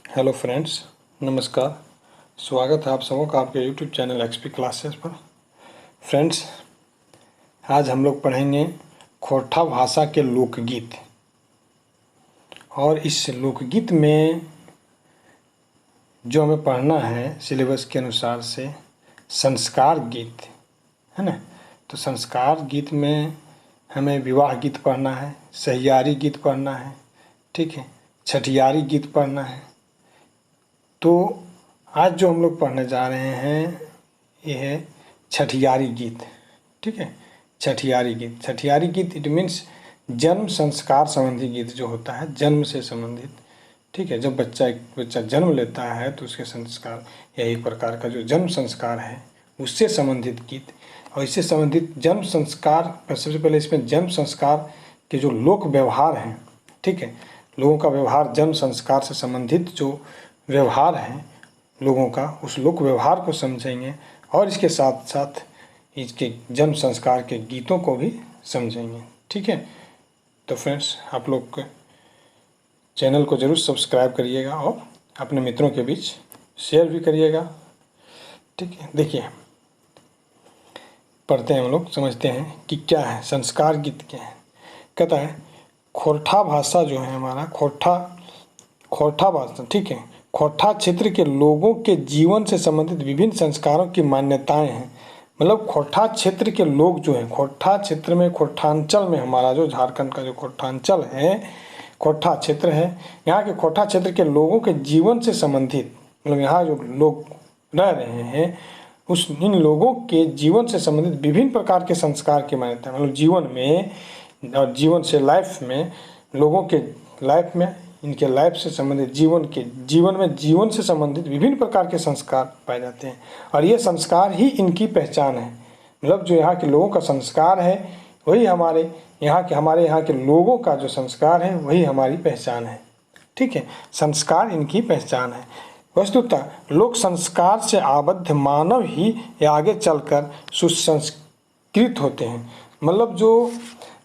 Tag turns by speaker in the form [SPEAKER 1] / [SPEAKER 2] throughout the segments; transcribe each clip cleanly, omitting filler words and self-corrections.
[SPEAKER 1] Hello friends, नमस्कार। स्वागत है आप सबों का आपके यूट्यूब चैनल एक्सपी क्लासेस पर। फ्रेंड्स, आज हम लोग पढ़ेंगे खोरठा भाषा के लोकगीत। और इस लोकगीत में जो हमें पढ़ना है सिलेबस के अनुसार से संस्कार गीत है ना। तो संस्कार गीत में हमें विवाह गीत पढ़ना है, सहियारी गीत पढ़ना है, ठीक है, छठियारी गीत पढ़ना है। तो आज जो हम लोग पढ़ने जा रहे हैं ये है छठियारी गीत, ठीक है। छठियारी गीत इट मीन्स जन्म संस्कार संबंधी गीत जो होता है, जन्म से संबंधित, ठीक है। जब बच्चा जन्म लेता है तो उसके संस्कार या एक प्रकार का जो जन्म संस्कार है उससे संबंधित गीत। और इससे संबंधित जन्म संस्कार, सबसे पहले इसमें जन्म संस्कार के जो लोक व्यवहार हैं, ठीक है, लोगों का व्यवहार, जन्म संस्कार से संबंधित जो व्यवहार है लोगों का, उस लोक व्यवहार को समझेंगे और इसके साथ साथ इसके जन्म संस्कार के गीतों को भी समझेंगे, ठीक है। तो फ्रेंड्स, आप लोग चैनल को ज़रूर सब्सक्राइब करिएगा और अपने मित्रों के बीच शेयर भी करिएगा, ठीक है। देखिए, पढ़ते हैं हम लोग, समझते हैं कि क्या है संस्कार गीत क्या है। कहता है खोरठा भाषा जो है हमारा, खोरठा भाषा, ठीक है, खोरठा क्षेत्र के लोगों के जीवन से संबंधित विभिन्न संस्कारों की मान्यताएं हैं। मतलब खोरठा क्षेत्र के लोग जो हैं, खोरठा क्षेत्र में, खोरठांचल में, हमारा जो झारखंड का जो खोरठांचल है, खोरठा क्षेत्र है, यहाँ के खोरठा क्षेत्र के लोगों के जीवन से संबंधित, मतलब यहाँ जो लोग रह रहे हैं इन लोगों के जीवन से संबंधित विभिन्न प्रकार के संस्कार की मान्यता, मतलब जीवन में और जीवन से लाइफ में, लोगों के लाइफ में, इनके लाइफ से संबंधित जीवन से संबंधित विभिन्न प्रकार के संस्कार पाए जाते हैं। और ये संस्कार ही इनकी पहचान है। मतलब जो यहाँ के लोगों का संस्कार है वही हमारे यहाँ के लोगों का जो संस्कार है वही हमारी पहचान है, ठीक है। संस्कार इनकी पहचान है। वस्तुतः लोक संस्कार से आबद्ध मानव ही आगे चलकर सुसंस्कृत होते हैं। मतलब जो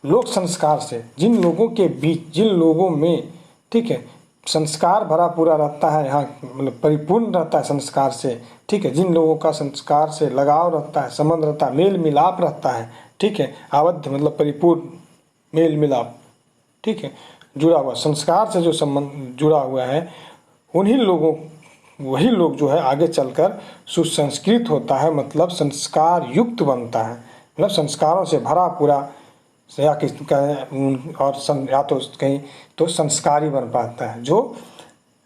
[SPEAKER 1] लोक संस्कार से जिन लोगों के बीच, जिन लोगों में, ठीक है, संस्कार भरा पूरा रहता है, यहाँ मतलब परिपूर्ण रहता है संस्कार से, ठीक है, जिन लोगों का संस्कार से लगाव रहता है, संबंध रहता है, मेल मिलाप रहता है, ठीक है, आबद्ध मतलब परिपूर्ण मेल मिलाप, ठीक है, जुड़ा हुआ, संस्कार से जो संबंध जुड़ा हुआ है, वही लोग जो है आगे चलकर सुसंस्कृत होता है, मतलब संस्कार युक्त बनता है, मतलब संस्कारों से भरा पूरा या तो कहीं तो संस्कारी बन पाता है। जो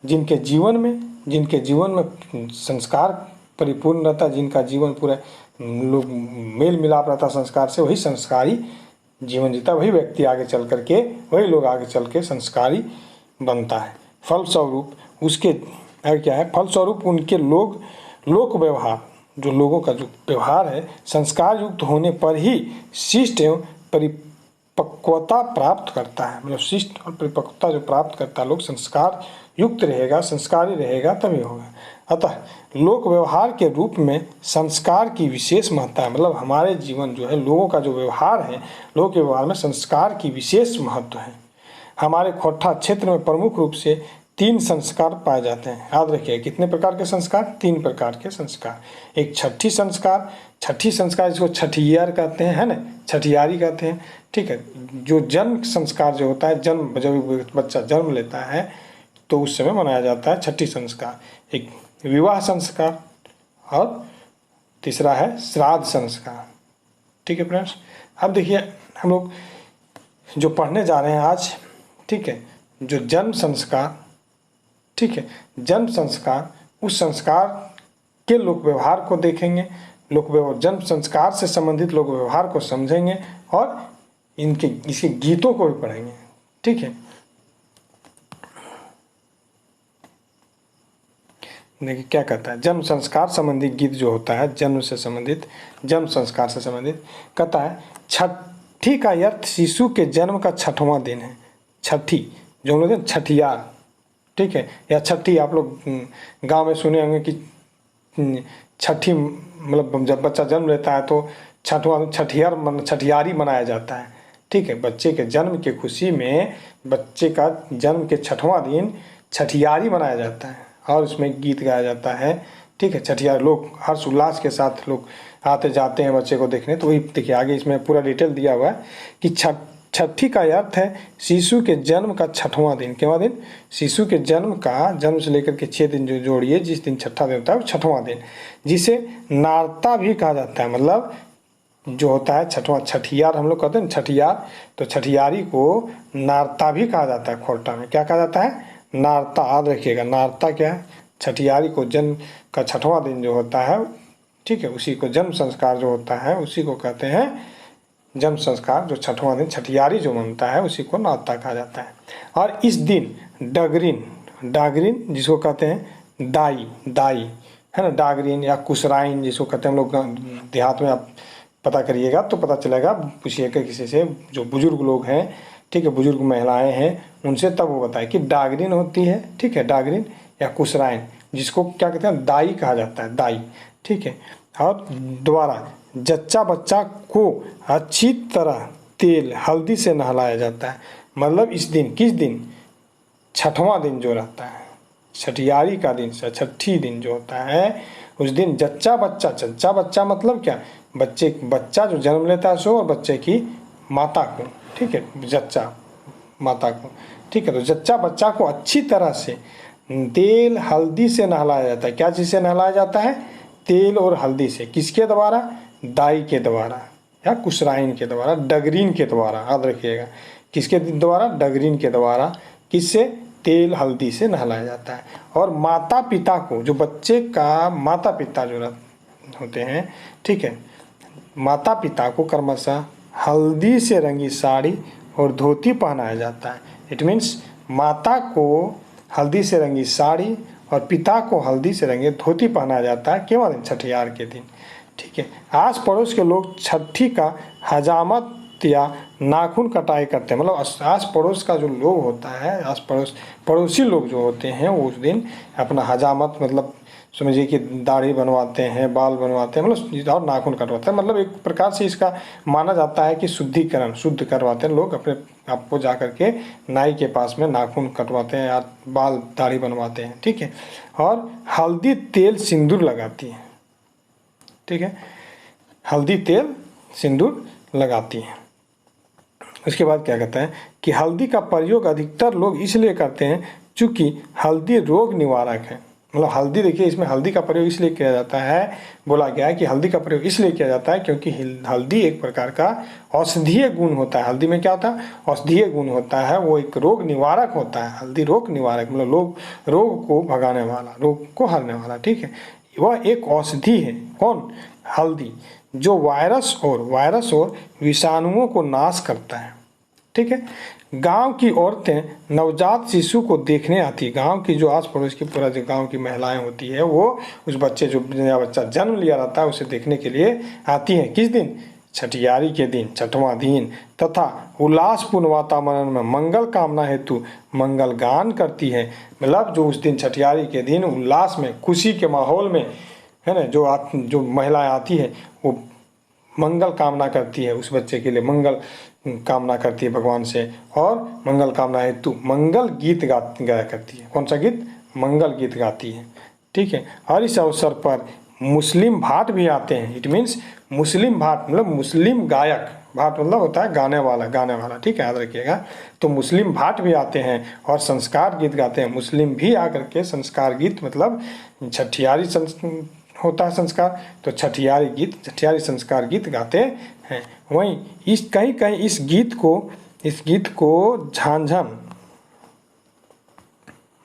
[SPEAKER 1] जिनके जीवन में संस्कार परिपूर्ण रहता है, जिनका जीवन पूरा लोग मेल मिलाप रहता है संस्कार से, वही संस्कारी जीवन जीता, वही व्यक्ति आगे चल करके, वही लोग आगे चल के संस्कारी बनता है। फलस्वरूप उसके क्या है, फलस्वरूप उनके लोक व्यवहार, जो लोगों का जो व्यवहार है संस्कार युक्त होने पर ही शिष्ट एवं परिपक्वता प्राप्त करता है। मतलब शिष्ट और परिपक्वता जो प्राप्त करता है, लोग संस्कार युक्त रहेगा, संस्कारी रहेगा तभी होगा। अतः लोक व्यवहार के रूप में संस्कार की विशेष महत्ता है। मतलब हमारे जीवन जो है, लोगों का जो व्यवहार है, लोगों के व्यवहार में संस्कार की विशेष महत्व है। हमारे खोरठा क्षेत्र में प्रमुख रूप से 3 संस्कार पाए जाते हैं। याद रखिए, कितने प्रकार के संस्कार? 3 प्रकार के संस्कार। एक छठी संस्कार इसको छठियार कहते हैं, है ना, छठियारी कहते हैं, ठीक है। जो जन्म संस्कार जो होता है, जब बच्चा जन्म लेता है तो उस समय मनाया जाता है छठी संस्कार। एक विवाह संस्कार और तीसरा है श्राद्ध संस्कार, ठीक है फ्रेंड्स। अब देखिए, हम लोग जो पढ़ने जा रहे हैं आज, ठीक है, जो जन्म संस्कार, ठीक है, जन्म संस्कार, उस संस्कार के लोक व्यवहार को देखेंगे, जन्म संस्कार से संबंधित लोक व्यवहार को समझेंगे और इसके गीतों को भी पढ़ेंगे, ठीक है। देखिए क्या कहता है, जन्म संस्कार संबंधी गीत जो होता है, जन्म संस्कार से संबंधित, कहता है छठी का अर्थ शिशु के जन्म का 6वां दिन है। छठी जो हम लोग छठियार, ठीक है, या छठी, आप लोग गांव में सुने होंगे कि छठी मतलब जब बच्चा जन्म लेता है तो छठियारी मनाया जाता है, ठीक है। बच्चे के जन्म की खुशी में बच्चे का जन्म के 6वां दिन छठियारी मनाया जाता है, और उसमें गीत गाया जाता है। ठीक है, छठियार लोग हर्ष उल्लास के साथ लोग आते जाते हैं बच्चे को देखने। तो वही देखिए आगे इसमें पूरा डिटेल दिया हुआ है कि छठी का अर्थ है शिशु के जन्म का छठवां दिन। क्या दिन? शिशु के जन्म से लेकर के 6 दिन जो जोड़िए, जिस दिन छठा दिन होता है वो छठवां दिन, जिसे नारता भी कहा जाता है। मतलब जो होता है छठवां, छठियार हम लोग कहते हैं छठियार, तो छठियारी को नारता भी कहा जाता है। खोरटा में क्या कहा जाता है? नारता। याद रखिएगा, नारता क्या है? छठियारी को जन्म का छठवां दिन जो होता है, ठीक है, उसी को जन्म संस्कार जो होता है उसी को कहते हैं जन्म संस्कार। जो छठवां दिन छठियारी जो मनता है उसी को नारता कहा जाता है। और इस दिन डागरिन जिसको कहते हैं दाई है ना, डागरिन या कुसराइन जिसको कहते हैं हम लोग देहात में, आप पता करिएगा तो पता चलेगा, पूछिएगा किसी से जो बुजुर्ग लोग हैं, ठीक है, बुजुर्ग महिलाएं हैं उनसे, तब वो बताए कि डागरिन होती है। ठीक है, डागरिन या कुसराइन जिसको क्या कहते हैं दाई कहा जाता है, दाई। ठीक है, और दोबारा जच्चा बच्चा को अच्छी तरह तेल हल्दी से नहलाया जाता है। मतलब इस दिन, किस दिन? छठवां दिन जो रहता है छठियारी का दिन, छठी दिन जो होता है उस दिन जच्चा बच्चा मतलब क्या? बच्चा जो जन्म लेता है सो, और बच्चे की माता को, ठीक है, जच्चा माता को, ठीक है। तो जच्चा बच्चा को अच्छी तरह से तेल हल्दी से नहलाया जाता है। क्या चीज़ से नहलाया जाता है? तेल और हल्दी से। किसके द्वारा? दाई के द्वारा या कुसराइन के द्वारा, डगरीन के द्वारा। याद रखिएगा, किसके द्वारा? डगरीन के द्वारा। किससे? तेल हल्दी से नहलाया जाता है। और माता पिता को, जो बच्चे का माता पिता जो होते हैं, ठीक है, माता पिता को क्रमशः हल्दी से रंगी साड़ी और धोती पहनाया जाता है। इट मीन्स माता को हल्दी से रंगी साड़ी और पिता को हल्दी से रंगे धोती पहनाया जाता है। केवल दिन? छठियार के दिन। ठीक है, आस पड़ोस के लोग छठी का हजामत या नाखून कटाई करते हैं। मतलब आस पड़ोस का जो लोग होता है, पड़ोसी लोग जो होते हैं वो उस दिन अपना हजामत, मतलब समझिए कि दाढ़ी बनवाते हैं, बाल बनवाते हैं, मतलब और नाखून कटवाते हैं। मतलब एक प्रकार से इसका माना जाता है कि शुद्ध करवाते हैं लोग अपने आपको जा करके नाई के पास में नाखून कटवाते हैं या बाल दाढ़ी बनवाते हैं। ठीक है, और हल्दी तेल सिंदूर लगाती है। ठीक है, हल्दी तेल सिंदूर लगाती है। उसके बाद क्या कहता है कि हल्दी का प्रयोग अधिकतर लोग इसलिए करते हैं चूँकि हल्दी रोग निवारक है। मतलब हल्दी, देखिए इसमें हल्दी का प्रयोग इसलिए किया जाता है, बोला गया है कि हल्दी का प्रयोग इसलिए किया जाता है क्योंकि हल्दी एक प्रकार का औषधीय गुण होता है। हल्दी में क्या होता है? औषधीय गुण होता है, वो एक रोग निवारक होता है। हल्दी रोग निवारक मतलब रोग को भगाने वाला, रोग को हरने वाला। ठीक है, वह एक औषधि है। कौन? हल्दी, जो वायरस और विषाणुओं को नाश करता है। ठीक है, गांव की औरतें नवजात शिशु को देखने आती। गांव की जो आस पड़ोस की पूरा जो गांव की महिलाएं होती है वो उस बच्चे जो नया बच्चा जन्म लिया रहता है उसे देखने के लिए आती हैं। किस दिन? छठियारी के दिन, छठवां दिन। तथा उल्लासपूर्ण वातावरण में मंगल कामना हेतु मंगल गान करती है। मतलब जो उस दिन छठियारी के दिन उल्लास में, खुशी के माहौल में, है ना, जो महिलाएं आती है वो मंगल कामना करती है, उस बच्चे के लिए मंगल कामना करती है भगवान से, और मंगल कामना हेतु मंगल गीत गाया करती है। कौन सा गीत? मंगल गीत गाती है। ठीक है, और इस अवसर पर मुस्लिम भाट भी आते हैं। इट मीन्स मुस्लिम भाट मतलब मुस्लिम गायक, भाट मतलब होता है गाने वाला। ठीक है, याद रखिएगा। तो मुस्लिम भाट भी आते हैं और संस्कार गीत गाते हैं। मुस्लिम भी आकर के संस्कार गीत, मतलब छठियारी होता है संस्कार, तो छठियारी संस्कार गीत गाते हैं। वहीं इस कहीं इस गीत को झांझन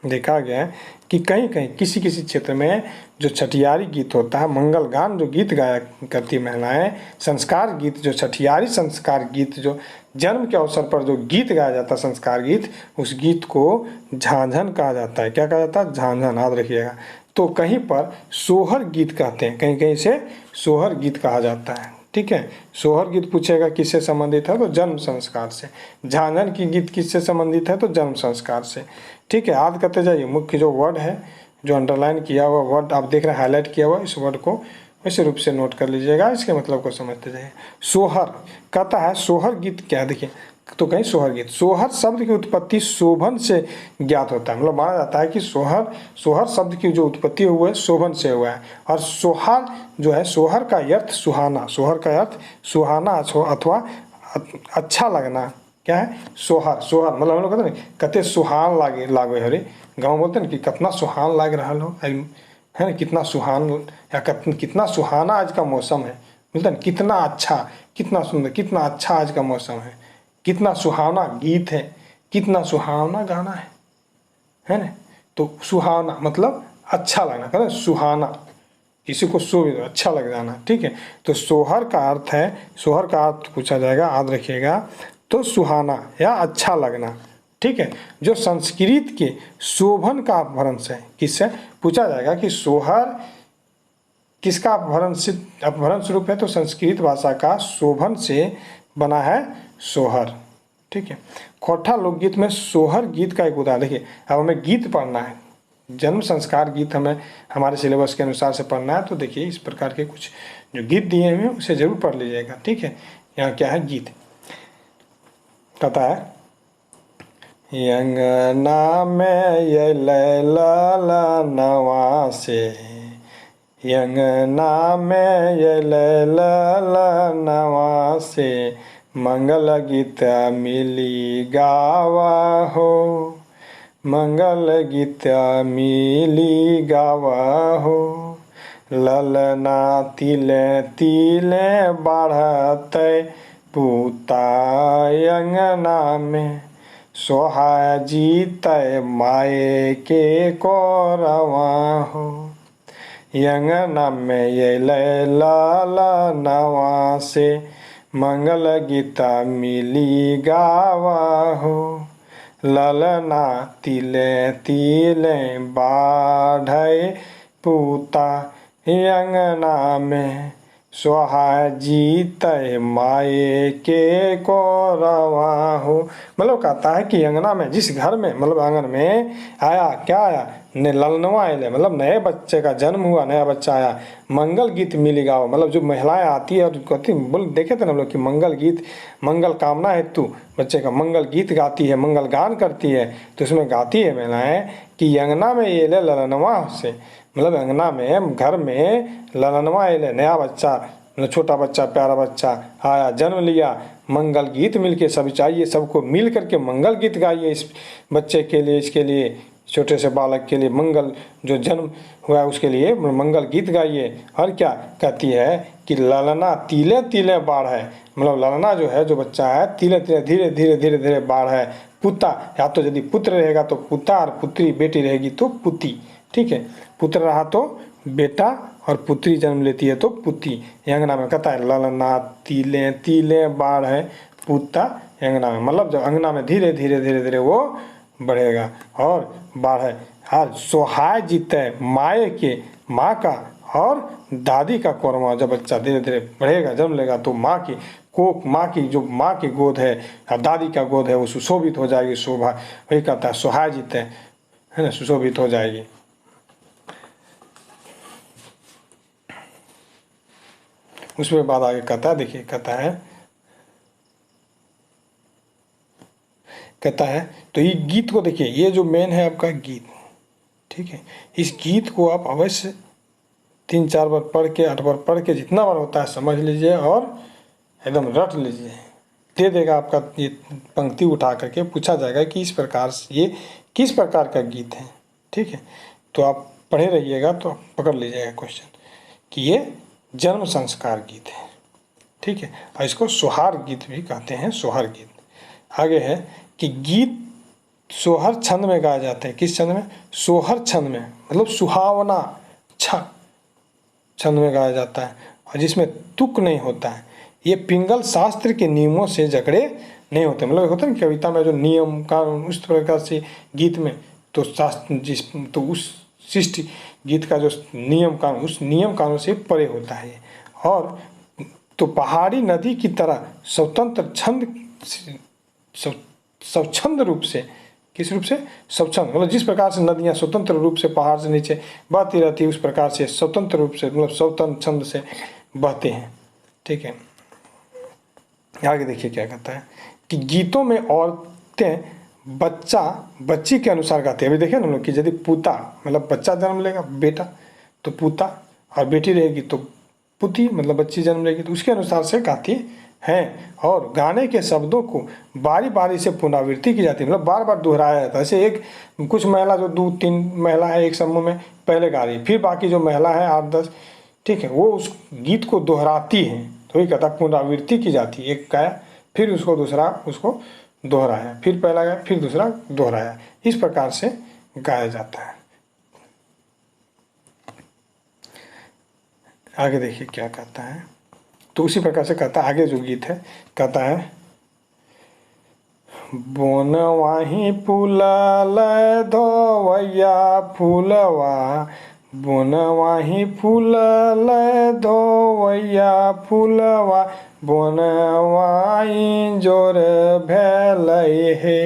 [SPEAKER 1] देखा गया है कि कहीं किसी क्षेत्र में जो छठियारी गीत होता है, मंगल गान जो गीत गाया करती महिलाएं, संस्कार गीत जो छठियारी संस्कार गीत जो जन्म के अवसर पर जो गीत गाया जाता है संस्कार गीत, उस गीत को झांझन कहा जाता है। क्या कहा जाता है? झांझन। याद रखिएगा। तो कहीं पर सोहर गीत कहते हैं, कहीं से सोहर गीत कहा जाता है। ठीक है, सोहर गीत पूछेगा किससे संबंधित है तो जन्म संस्कार से। झांझन की गीत किससे संबंधित है तो जन्म संस्कार से। ठीक है, याद करते जाइए। मुख्य जो वर्ड है, जो अंडरलाइन किया हुआ वर्ड आप देख रहे हैं, हाईलाइट किया हुआ, इस वर्ड को वैसे रूप से नोट कर लीजिएगा, इसके मतलब को समझते जाइए। सोहर कहता है, सोहर गीत क्या है? देखिए, तो कहीं सोहर गीत। सोहर शब्द की उत्पत्ति शोभन से ज्ञात होता है, मतलब माना जाता है कि सोहर शब्द की जो उत्पत्ति हुआ है शोभन से हुआ है। और सोहर जो है, सोहर का अर्थ सुहाना, सोहर का अर्थ सुहाना अथवा अच्छा लगना। क्या है सोहर? सोहर मतलब हम लोग कहते हैं कते सुहान लागे हरे, गाँव बोलते हैं कि कितना सुहान लाग रहा हो, है ना, कितना सुहान, या कितना सुहाना आज का मौसम है, बोलते हैं कितना अच्छा, कितना सुंदर, कितना अच्छा आज का मौसम है, कितना सुहावना गीत है, कितना सुहावना गाना है ना। तो सुहावना मतलब अच्छा लगना, कहते हैं सुहाना, किसी को अच्छा लग जाना, ठीक है। तो सोहर का अर्थ है, सोहर का अर्थ पूछा जाएगा, याद रखिएगा, तो सुहाना या अच्छा लगना, ठीक है। जो संस्कृत के शोभन का अपभ्रंश है, किससे पूछा जाएगा कि सोहर किसका अपभ्रंश रूप है, तो संस्कृत भाषा का शोभन से बना है सोहर, ठीक है। खोटा लोकगीत में सोहर गीत का एक उदाहरण। देखिए अब हमें गीत पढ़ना है, जन्म संस्कार गीत हमें हमारे सिलेबस के अनुसार से पढ़ना है। तो देखिए इस प्रकार के कुछ जो गीत दिए हुए हैं उसे जरूर पढ़ लीजिएगा, ठीक है। यहाँ क्या है गीत, कहता है यंगना में ये लैला नवा से, यंगना में ये लैला नवा से, मंगल गीत मिली गावा हो, मंगल गीत मिली गावा हो, ललना तिले तिले बढ़ते पूता अंगना में, सोहा जीते माए के कोरवा हो, अंगना में ये लैला नवा से, मंगल गीता मिली गावा हो, ललना तिले तिले बाढ़े पूता अंगना में, सोहा जीते माए के कोरवा हो। मतलब कहता है कि अंगना में, जिस घर में, मतलब आंगन में आया, क्या आया, ललनवा आए, मतलब नए बच्चे का जन्म हुआ, नया बच्चा आया, मंगल गीत मिली गाओ, मतलब जो महिलाएं आती है और कहती, बोल देखे थे ना हम लोग कि मंगल गीत, मंगल कामना हेतु बच्चे का मंगल गीत गाती है, मंगल गान करती है। तो उसमें गाती है महिलाएं कि अंगना में ये ले ललनवा से, मतलब अंगना में, घर में ललनवा ये ले, नया बच्चा, छोटा बच्चा, प्यारा बच्चा आया, जन्म लिया, मंगल गीत मिलके सब चाहिए, सबको मिल करके मंगल गीत गाइए इस बच्चे के लिए, इसके लिए, छोटे से बालक के लिए, मंगल जो जन्म हुआ है उसके लिए मंगल गीत गाइए। और क्या कहती है कि ललना तिले तिले बाढ़ है, मतलब ललना जो है, जो बच्चा है, तिले तिले धीरे धीरे धीरे धीरे बाढ़ है, पुता, या तो यदि पुत्र रहेगा तो पुता, और पुत्री बेटी रहेगी तो पुती, ठीक है। पुत्र रहा तो बेटा और पुत्री जन्म लेती है तो पुती। अंगना में कहता है ललना तिले तिले बाढ़ है पुता अंगना में, मतलब जब अंगना में धीरे धीरे धीरे धीरे वो बढ़ेगा और बाढ़े। हाँ, सोहाय जीते माए के, माँ का और दादी का कोरमा, जब बच्चा धीरे धीरे बढ़ेगा, जन्म लेगा, तो माँ की कोख, माँ की जो माँ की गोद है या दादी का गोद है वो सुशोभित हो जाएगी, शोभा, वही कहता है सोहाय जीते, है ना, सुशोभित हो जाएगी। उसमें बाद आगे कहता है, देखिए कहता है तो ये गीत को देखिए, ये जो मेन है आपका गीत, ठीक है। इस गीत को आप अवश्य 3-4 बार पढ़ के, 8 बार पढ़ के, जितना बार होता है समझ लीजिए और एकदम रट लीजिए। दे देगा आपका ये पंक्ति उठा करके, पूछा जाएगा कि इस प्रकार से ये किस प्रकार का गीत है, ठीक है। तो आप पढ़े रहिएगा तो पकड़ लीजिएगा क्वेश्चन कि ये जन्म संस्कार गीत है, ठीक है। और इसको सोहार गीत भी कहते हैं, सोहर गीत। आगे है कि गीत सोहर छंद में गाए जाते हैं। किस छंद में? सोहर छंद में, मतलब सुहावना छंद में गाया जाता है, और जिसमें तुक नहीं होता है। ये पिंगल शास्त्र के नियमों से जकड़े नहीं होते, मतलब होता है ना कविता में जो नियम कानून, उस प्रकार से गीत में तो शास्त्र तो उस शिष्ट गीत का जो नियम कानून, उस नियम कानून से परे होता है। और तो पहाड़ी नदी की तरह स्वतंत्र छंद, स्वच्छंद रूप से, किस रूप से? स्वच्छंद, मतलब जिस प्रकार से नदियाँ स्वतंत्र रूप से पहाड़ से नीचे बहती रहती है, उस प्रकार से स्वतंत्र रूप से, मतलब स्वतंत्र छंद से बहते हैं, ठीक है। आगे देखिए क्या कहता है कि गीतों में औरतें बच्चा बच्ची के अनुसार गाती है। अभी देखें ना हम लोग कि यदि पूता मतलब बच्चा जन्म लेगा बेटा तो पूता, और बेटी रहेगी तो पुती मतलब बच्ची जन्म लेगी, तो उसके अनुसार से गाती हैं। और गाने के शब्दों को बारी बारी से पुनरावृत्ति की जाती है, मतलब बार बार दोहराया जाता है। ऐसे एक कुछ महिला जो 2-3 महिला है एक समूह में पहले गा रही, फिर बाकी जो महिला है 8-10, ठीक है, वो उस गीत को दोहराती हैं। तो ये कहता है पुनरावृत्ति की जाती है, एक गाया फिर उसको दूसरा उसको दोहराया, फिर पहला गाया फिर दूसरा दोहराया, इस प्रकार से गाया जाता है। आगे देखिए क्या कहता है, तो उसी प्रकार से कहता है आगे जो गीत है, कहता है बोनवाही फूलल धोवैया फूलवा, बोनवाही फूलल धोवैया फूलवा, बोनवाई जोर भेलै हे,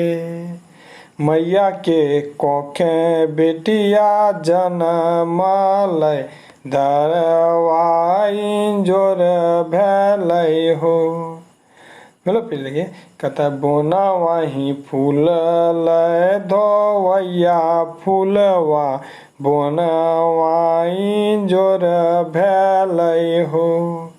[SPEAKER 1] मैया के कोखे बेटिया जनमलै, दरवाई जोर भेलै हो। मतलब फिर देखिए कहता है बोनवाही फूललै धोवैया फूलवा, बोनवाई जोर भेलै हो,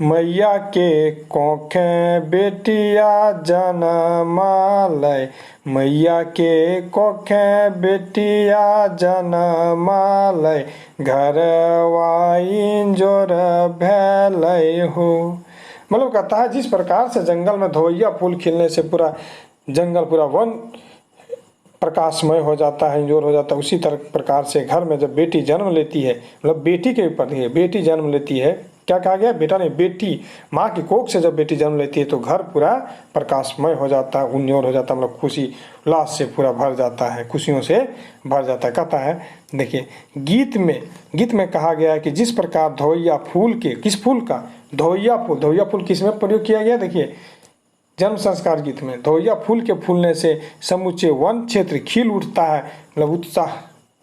[SPEAKER 1] मैया के कोखे बेटिया जनमलै, मैया के कोखे बेटिया जनमलै, घरवाई जोर भेलै हो। मतलब कहता है जिस प्रकार से जंगल में धोइया फूल खिलने से पूरा जंगल पूरा वन प्रकाशमय हो जाता है, इंजोर हो जाता है, उसी तरह प्रकार से घर में जब बेटी जन्म लेती है, मतलब बेटी के ऊपर है, बेटी जन्म लेती है, क्या कहा गया बेटा नहीं बेटी, माँ की कोख से जब बेटी जन्म लेती है तो घर पूरा प्रकाशमय हो जाता है, उन्योर हो जाता है, मतलब खुशी उल्लास से पूरा भर जाता है, खुशियों से भर जाता है। कहता है देखिए गीत में कहा गया है कि जिस प्रकार धोइया फूल के, किस फूल का, धोइया फूल किस में प्रयोग किया गया, देखिए जन्म संस्कार गीत में धोइया फूल के फूलने से समूचे वन क्षेत्र खिल उठता है, मतलब उत्साह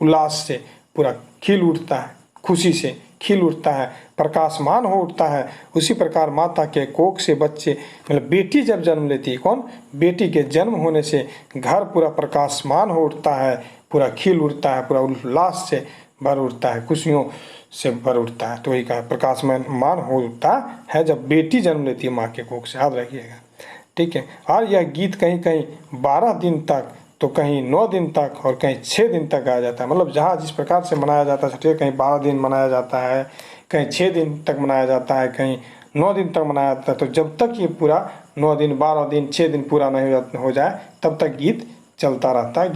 [SPEAKER 1] उल्लास से पूरा खिल उठता है, खुशी से खिल उठता है, प्रकाशमान हो उठता है। उसी प्रकार माता के कोख से बच्चे मतलब बेटी जब जन्म लेती है, कौन, बेटी के जन्म होने से घर पूरा प्रकाशमान हो उठता है, पूरा खिल उठता है, पूरा उल्लास से भर उठता है, खुशियों से भर उठता है। तो वही कहा प्रकाशमान हो उठता है जब बेटी जन्म लेती है माँ के कोख से, याद रखिएगा, ठीक है। और यह गीत कहीं कहीं 12 दिन तक, तो कहीं 9 दिन तक और कहीं 6 दिन तक गाया जाता है। मतलब जहाँ जिस प्रकार से मनाया जाता है छठी, कहीं 12 दिन मनाया जाता है, कहीं 6 दिन तक मनाया जाता है, कहीं 9 दिन तक मनाया जाता है। तो जब तक ये पूरा 9 दिन 12 दिन 6 दिन पूरा नहीं हो जाए तब तक गीत चलता रहता है,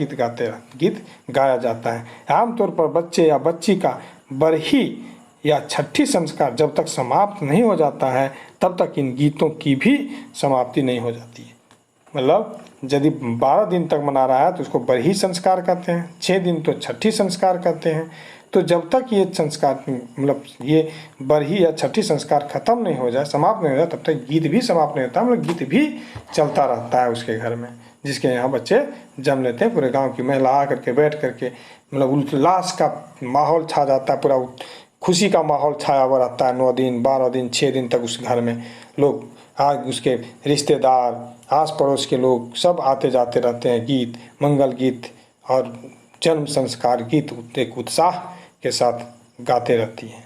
[SPEAKER 1] गीत गाया जाता है। आमतौर पर बच्चे या बच्ची का बरही या छठी संस्कार जब तक समाप्त नहीं हो जाता है तब तक इन गीतों की भी समाप्ति नहीं हो जाती है। मतलब यदि 12 दिन तक मना रहा है तो उसको बरही संस्कार कहते हैं, 6 दिन तो छठी संस्कार कहते हैं। तो जब तक ये संस्कार मतलब ये बरही या छठी संस्कार खत्म नहीं हो जाए, समाप्त नहीं हो जाए, तब तक गीत भी समाप्त नहीं होता, मतलब गीत भी चलता रहता है उसके घर में, जिसके यहाँ बच्चे जन्म लेते हैं। पूरे गांव की महिला आ करके बैठ करके मतलब उल्लास का माहौल छा जाता है, पूरा खुशी का माहौल छाया हुआ रहता है। 9 दिन 12 दिन 6 दिन तक उस घर में लोग आज उसके रिश्तेदार आस पड़ोस के लोग सब आते जाते रहते हैं, गीत मंगल गीत और जन्म संस्कार गीत एक उत्साह के साथ गाते रहती हैं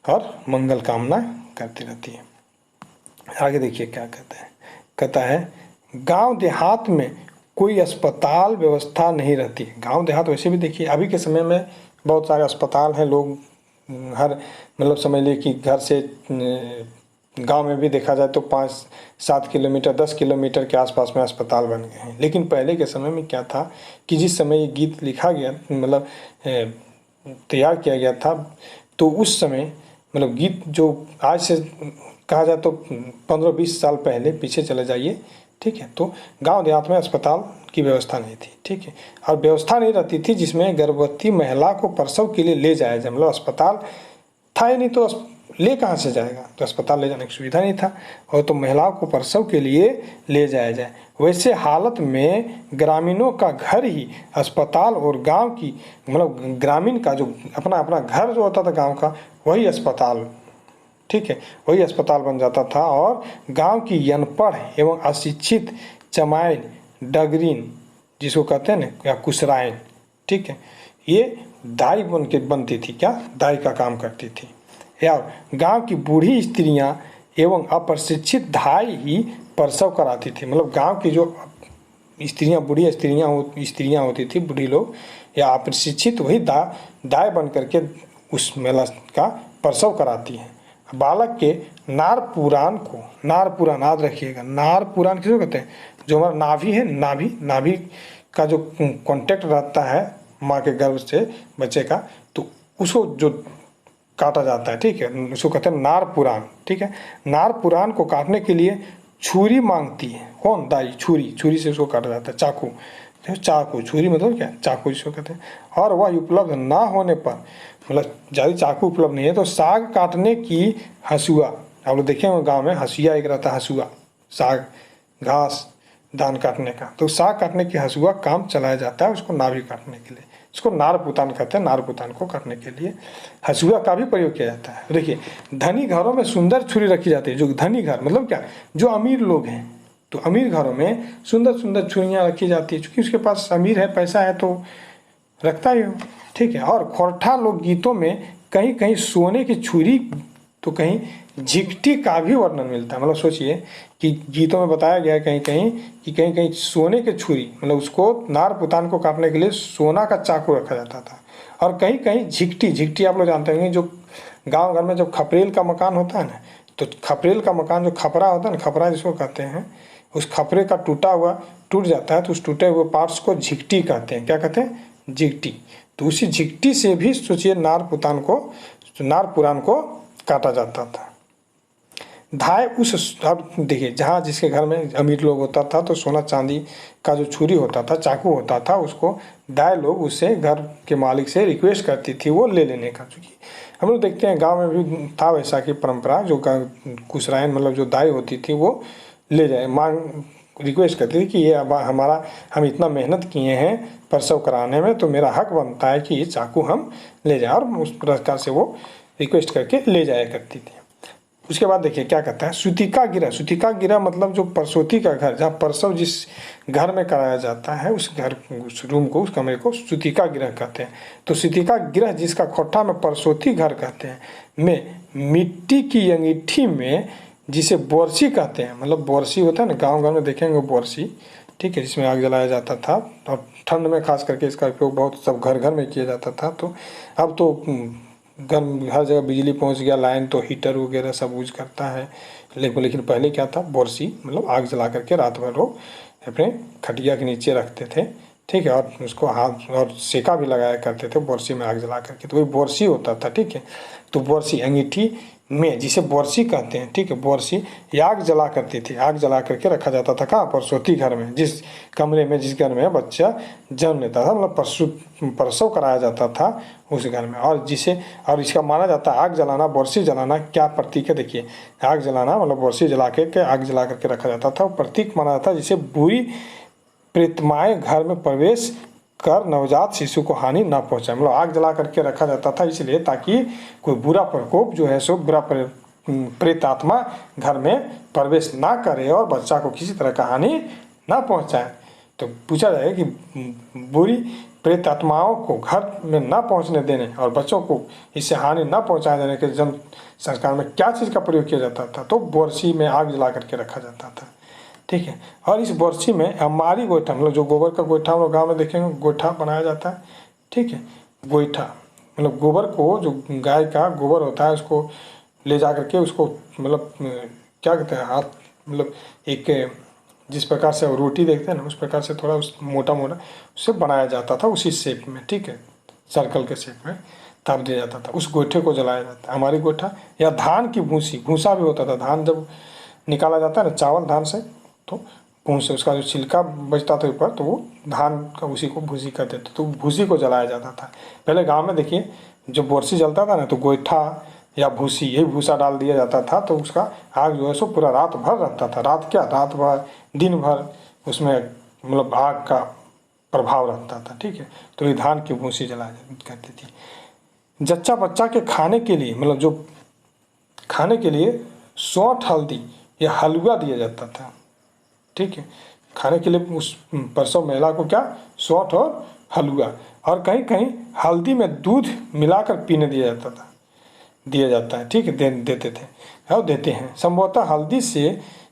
[SPEAKER 1] और मंगल कामना करती रहती है। आगे देखिए क्या कहता है गांव देहात में कोई अस्पताल व्यवस्था नहीं रहती। गांव देहात वैसे भी देखिए अभी के समय में बहुत सारे अस्पताल हैं, लोग हर मतलब समझ लीजिए कि घर से गांव में भी देखा जाए तो 5-7 किलोमीटर 10 किलोमीटर के आसपास में अस्पताल बन गए हैं। लेकिन पहले के समय में क्या था कि जिस समय ये गीत लिखा गया मतलब तैयार किया गया था, तो उस समय मतलब गीत जो आज से कहा जाए तो 15-20 साल पहले पीछे चले जाइए, ठीक है, तो गांव देहात में अस्पताल की व्यवस्था नहीं थी, ठीक है, और व्यवस्था नहीं रहती थी जिसमें गर्भवती महिला को प्रसव के लिए ले जाया जाए। मतलब अस्पताल था ही नहीं तो ले कहाँ से जाएगा, तो अस्पताल ले जाने की सुविधा नहीं था, और तो महिलाओं को प्रसव के लिए ले जाया जाए। वैसे हालत में ग्रामीणों का घर ही अस्पताल और गांव की मतलब ग्रामीण का जो अपना घर जो होता था गांव का, वही अस्पताल, ठीक है, वही अस्पताल बन जाता था। और गांव की अनपढ़ एवं अशिक्षित चमाइन, डगरीन जिसको कहते हैं ना, या कुशराइन, ठीक है, ये दाई बनती थी, क्या दाई का काम करती थी। या गांव की बूढ़ी स्त्रियां एवं अप्रशिक्षित दाई ही प्रसव कराती थी। मतलब गांव की जो स्त्रियां, बूढ़ी स्त्रियां होती थी, बूढ़ी लोग या अप्रशिक्षित, वही दाई बन करके उस महिला का प्रसव कराती हैं। बालक के नार पुराण को, नार पुराण याद रखिएगा, नार पुराण किसको कहते हैं, जो हमारा नाभि है, नाभि का जो कांटेक्ट रहता है माँ के गर्भ से बच्चे का, तो उसको जो काटा जाता है, ठीक है, उसको कहते हैं नार पुराण, ठीक है। नार पुराण को काटने के लिए छुरी मांगती है, कौन, दाई, छुरी से उसको काटा जाता है, चाकू, छुरी मतलब क्या, चाकू जिसको कहते हैं। और वह उपलब्ध ना होने पर, मतलब ज़्यादा चाकू उपलब्ध नहीं है तो साग काटने की हसुआ, आप लोग देखे होंगे गाँव में हसुआ एक रहता है, हसुआ, साग घास धान काटने का, तो साग काटने की हसुआ काम चलाया जाता है उसको नाभि काटने के लिए। इसको नार पुतान कहते हैं। नार पुतान को काटने के लिए हसुआ का भी प्रयोग किया जाता है। देखिए, धनी घरों में सुंदर छुरी रखी जाती है। जो धनी घर मतलब क्या, जो अमीर लोग हैं, तो अमीर घरों में सुंदर सुंदर छुरियाँ रखी जाती है, क्योंकि उसके पास अमीर है, पैसा है तो रखता ही हो, ठीक है। और खोरठा लोकगीतों में कहीं कहीं सोने की छुरी तो कहीं झिकटी का भी वर्णन मिलता है। मतलब सोचिए कि गीतों में बताया गया है कहीं कहीं कि कहीं कहीं सोने की छुरी, मतलब उसको नार पुतान को काटने के लिए सोना का चाकू रखा जाता था। और कहीं कहीं झिकटी आप लोग जानते होंगे, जो गांव घर में जब खपरेल का मकान होता है ना, तो खपरेल का मकान जो खपरा होता है ना, खपरा जिसको कहते हैं, उस खपरे का टूट जाता है तो उस टूटे हुए पार्ट्स को झिकटी कहते हैं। क्या कहते हैं, झिकटी। तो उसी झिकटी से भी सोचिए नार पुराण को काटा जाता था। धाय उस, अब देखिए, जहाँ जिसके घर में अमीर लोग होता था तो सोना चांदी का जो छुरी होता था, चाकू होता था, उसको दाई लोग उससे घर के मालिक से रिक्वेस्ट करती थी वो ले लेने का। चूँकि हम लोग देखते हैं गांव में भी था वैसा की परंपरा, जो कुशराइन मतलब जो दाई होती थी वो ले जाए, रिक्वेस्ट करती थी कि ये अब हम इतना मेहनत किए हैं प्रसव कराने में, तो मेरा हक बनता है कि ये चाकू हम ले जाएं, और उस प्रकार से वो रिक्वेस्ट करके ले जाया करती थी। उसके बाद देखिए क्या कहता है, सुतिका गिरा मतलब जो प्रसूति का घर, जहाँ प्रसव जिस घर में कराया जाता है उस रूम को, उस कमरे को सुतिका गृह कहते हैं। तो सुतिका गृह जिसका खोटा में प्रसूति घर कहते हैं, में मिट्टी की अंगीठी में जिसे बोरसी कहते हैं, मतलब बोरसी होता है ना, गाँव घर में देखेंगे बोरसी, ठीक है, जिसमें आग जलाया जाता था। और ठंड में खास करके इसका उपयोग बहुत सब घर घर में किया जाता था। तो अब तो हर जगह बिजली पहुंच गया, लाइन तो हीटर वगैरह सब यूज करता है, लेकिन पहले क्या था, बोरसी मतलब आग जला करके रात भर लोग अपने खटिया के नीचे रखते थे, ठीक है, और उसको हाथ और सेका भी लगाया करते थे बोरसी में आग जला करके, तो वही बोरसी होता था, ठीक है। तो बोरसी अंगीठी में जिसे बोरसी कहते हैं, ठीक है, बोरसी आग जला करती थी, आग जला करके रखा जाता था कहाँ, प्रसूति घर में, जिस कमरे में जिस घर में बच्चा जन्म लेता था, मतलब प्रसव कराया जाता था उस घर में। और इसका माना जाता है आग जलाना, बोरसी जलाना क्या प्रतीक है, देखिए, आग जलाना मतलब बोरसी जला के आग जला करके रखा जाता था, प्रतीक माना जाता है जिसे बुरी प्रेतमाएं घर में प्रवेश कर नवजात शिशु को हानि ना पहुंचाए। मतलब आग जला करके रखा जाता था इसलिए ताकि कोई बुरा प्रकोप जो है सो बुरा प्रेत आत्मा घर में प्रवेश ना करे और बच्चा को किसी तरह का हानि ना पहुंचाए। तो पूछा जाए कि बुरी प्रेत आत्माओं को घर में ना पहुंचने देने और बच्चों को इससे हानि ना पहुंचाए देने के जन्म संस्कार में क्या चीज़ का प्रयोग किया जाता था, तो बोरसी में आग जला करके रखा जाता था, ठीक है। और इस बोरसी में हमारी गोईठा मतलब जो गोबर का गोईठा हम लोग गाँव में देखेंगे गोईठा बनाया जाता है, ठीक है। गोईठा मतलब गोबर को, जो गाय का गोबर होता है उसको ले जा करके उसको मतलब क्या कहते हैं, हाथ मतलब एक जिस प्रकार से रोटी देखते हैं ना उस प्रकार से थोड़ा उस मोटा उससे बनाया जाता था उसी शेप में, ठीक है, सर्कल के शेप में ताप दिया जाता था, उस गोईठे को जलाया जाता है हमारी गोईठा। या धान की भूसा भी होता था, धान जब निकाला जाता है ना चावल धान से, तो भूस से उसका जो छिलका बचता था ऊपर, तो वो धान का उसी को भूसी कहते थे, तो भूसी को जलाया जाता था। पहले गांव में देखिए जब बोरसी जलता था ना तो गोईठा या भूसी, यही भूसा डाल दिया जाता था, तो उसका आग जो है सो पूरा रात भर रहता था। रात भर दिन भर उसमें मतलब आग का प्रभाव रहता था, ठीक है। तो ये धान की भूसी जलाया करती थी। जच्चा बच्चा के खाने के लिए मतलब जो खाने के लिए सौंठ हल्दी या हलवा दिया जाता था। ठीक है, खाने के लिए उस प्रसव महिला को क्या, सौंठ और हलवा, और कहीं कहीं हल्दी में दूध मिलाकर पीने दिया जाता है। ठीक है, देते थे और देते हैं। संभवतः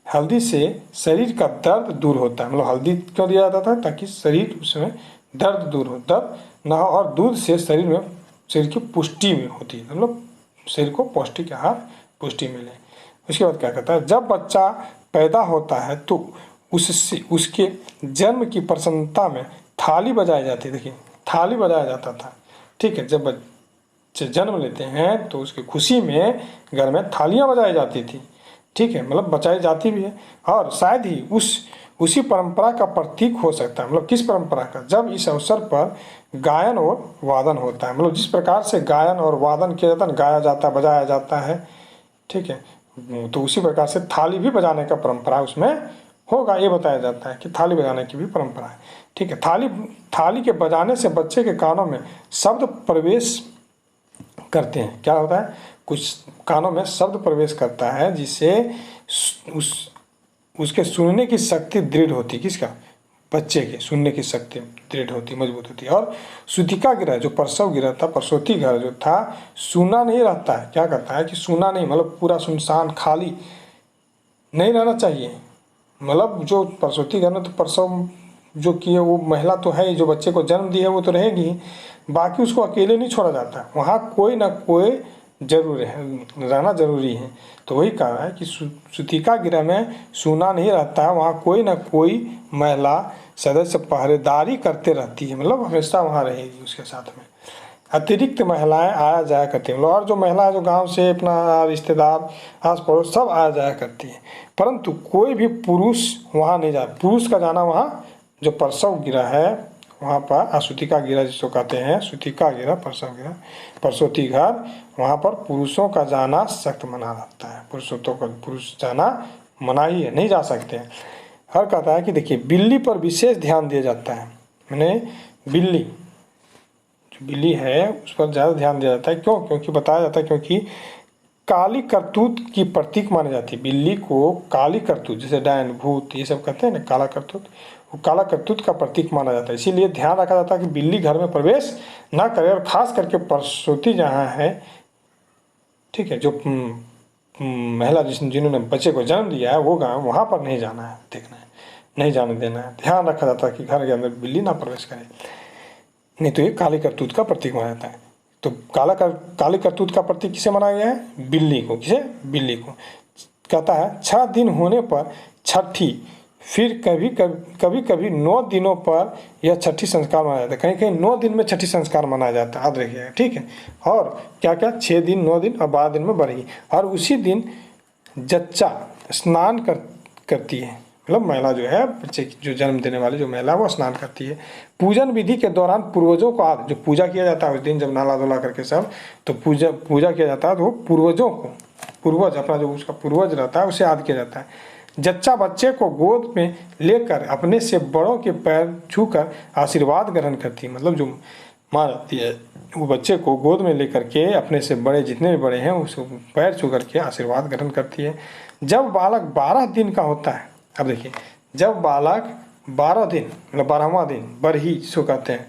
[SPEAKER 1] हल्दी से शरीर का दर्द दूर होता है। मतलब हल्दी क्यों दिया जाता था, ताकि शरीर उसमें दर्द दूर हो, दर्द ना हो, और दूध से शरीर की पुष्टि में होती है, मतलब शरीर को पौष्टिक आहार पुष्टि मिले। उसके बाद क्या कहता है, जब बच्चा पैदा होता है तो उसके जन्म की प्रसन्नता में थाली बजाई जाती है। देखिए, थाली बजाया जाता था। ठीक है, जब बच्चे जन्म लेते हैं तो उसकी खुशी में घर में थालियां बजाई जाती थी। ठीक है, मतलब बजाई जाती भी है, और शायद ही उसी परंपरा का प्रतीक हो सकता है। मतलब किस परंपरा का, जब इस अवसर पर गायन और वादन होता है। मतलब जिस प्रकार से गायन और वादन किया जाता है, गाया जाता है, बजाया जाता है। ठीक है, तो उसी प्रकार से थाली भी बजाने का परंपरा उसमें होगा, ये बताया जाता है कि थाली बजाने की भी परंपरा है। ठीक है, थाली के बजाने से बच्चे के कानों में शब्द प्रवेश करते हैं। क्या होता है, कुछ कानों में शब्द प्रवेश करता है, जिससे उसके सुनने की शक्ति दृढ़ होती है। किसका, बच्चे के सुनने की शक्ति दृढ़ होती, मजबूत होती है। और सूतिका गृह, जो प्रसव गृह था, प्रसूति घर जो था, सूना नहीं रहता है। क्या कहता है कि सूना नहीं, मतलब पूरा सुनसान खाली नहीं रहना चाहिए। मतलब जो प्रसूति घर में तो प्रसव जो किए वो महिला तो है ही, जो बच्चे को जन्म दी है वो तो रहेगी ही, बाकी उसको अकेले नहीं छोड़ा जाता, वहाँ कोई ना कोई जरूर है, रहना जरूरी है। तो वही कहा है कि सूतिका गृह में सूना नहीं रहता है, वहाँ कोई ना कोई महिला सदस्य पहरेदारी करते रहती है, मतलब हमेशा वहाँ रहेगी उसके साथ में। अतिरिक्त महिलाएं आया जाया करती हैं, मतलब और जो महिलाएं जो गांव से अपना रिश्तेदार आस पड़ोस सब आया जाया करती हैं, परंतु कोई भी पुरुष वहाँ नहीं जाता। पुरुष का जाना वहाँ जो प्रसव गृह है वहाँ पर, असूतिका गृह जिसको कहते हैं, सूतिका गृह, प्रसव गृह, प्रसूति घर, वहाँ पर पुरुषों का जाना सख्त मना रहता है। पुरुष जाना मना ही है, नहीं जा सकते हैं। हर कहता है कि देखिए, बिल्ली पर विशेष ध्यान दिया जाता है। मैंने बिल्ली है उस पर ज़्यादा ध्यान दिया जाता है। क्यों, क्योंकि बताया जाता है क्योंकि काली करतूत की प्रतीक मानी जाती है। बिल्ली को काली करतूत, जैसे डायन भूत ये सब कहते हैं ना, काला करतूत, वो काला करतूत का प्रतीक माना जाता है। इसीलिए ध्यान रखा जाता है कि बिल्ली घर में प्रवेश ना करे, और खास करके प्रसूति जहाँ है, ठीक है, जो महिला जिन्होंने बच्चे को जन्म दिया है वो गाँव, वहाँ पर नहीं जाना है, देखना है, नहीं जाने देना है। ध्यान रखा जाता है कि घर के अंदर बिल्ली ना प्रवेश करे, नहीं तो ये काली करतूत का प्रतीक माना जाता है। तो काली करतूत का प्रतीक किसे माना गया है, बिल्ली को। किसे, बिल्ली को। कहता है 6 दिन होने पर छठी, फिर कभी 9 दिनों पर यह छठी संस्कार मनाया जाता है। कहीं कहीं 9 दिन में छठी संस्कार मनाया जाता है, याद रखिएगा। ठीक है, और क्या क्या, 6 दिन, 9 दिन और 12 दिन में बढ़ी। और उसी दिन जच्चा स्नान करती है, मतलब महिला जो है, बच्चे जो जन्म देने वाली जो महिला वो स्नान करती है। पूजन विधि के दौरान पूर्वजों को जो पूजा किया जाता है उस दिन, जब नाला धोला करके सब तो पूजा किया जाता है, तो पूर्वजों को, पूर्वज अपना जो उसका पूर्वज रहता है उसे याद किया जाता है। जच्चा बच्चे को गोद में लेकर अपने से बड़ों के पैर छूकर आशीर्वाद ग्रहण करती है। मतलब जो माँ रहती है वो बच्चे को गोद में लेकर के अपने से बड़े जितने भी बड़े हैं उसको पैर छू करके आशीर्वाद ग्रहण करती है। जब बालक 12 दिन का होता है, अब देखिए, जब बालक 12 दिन, मतलब 12वां दिन, बरही जिसको कहते हैं,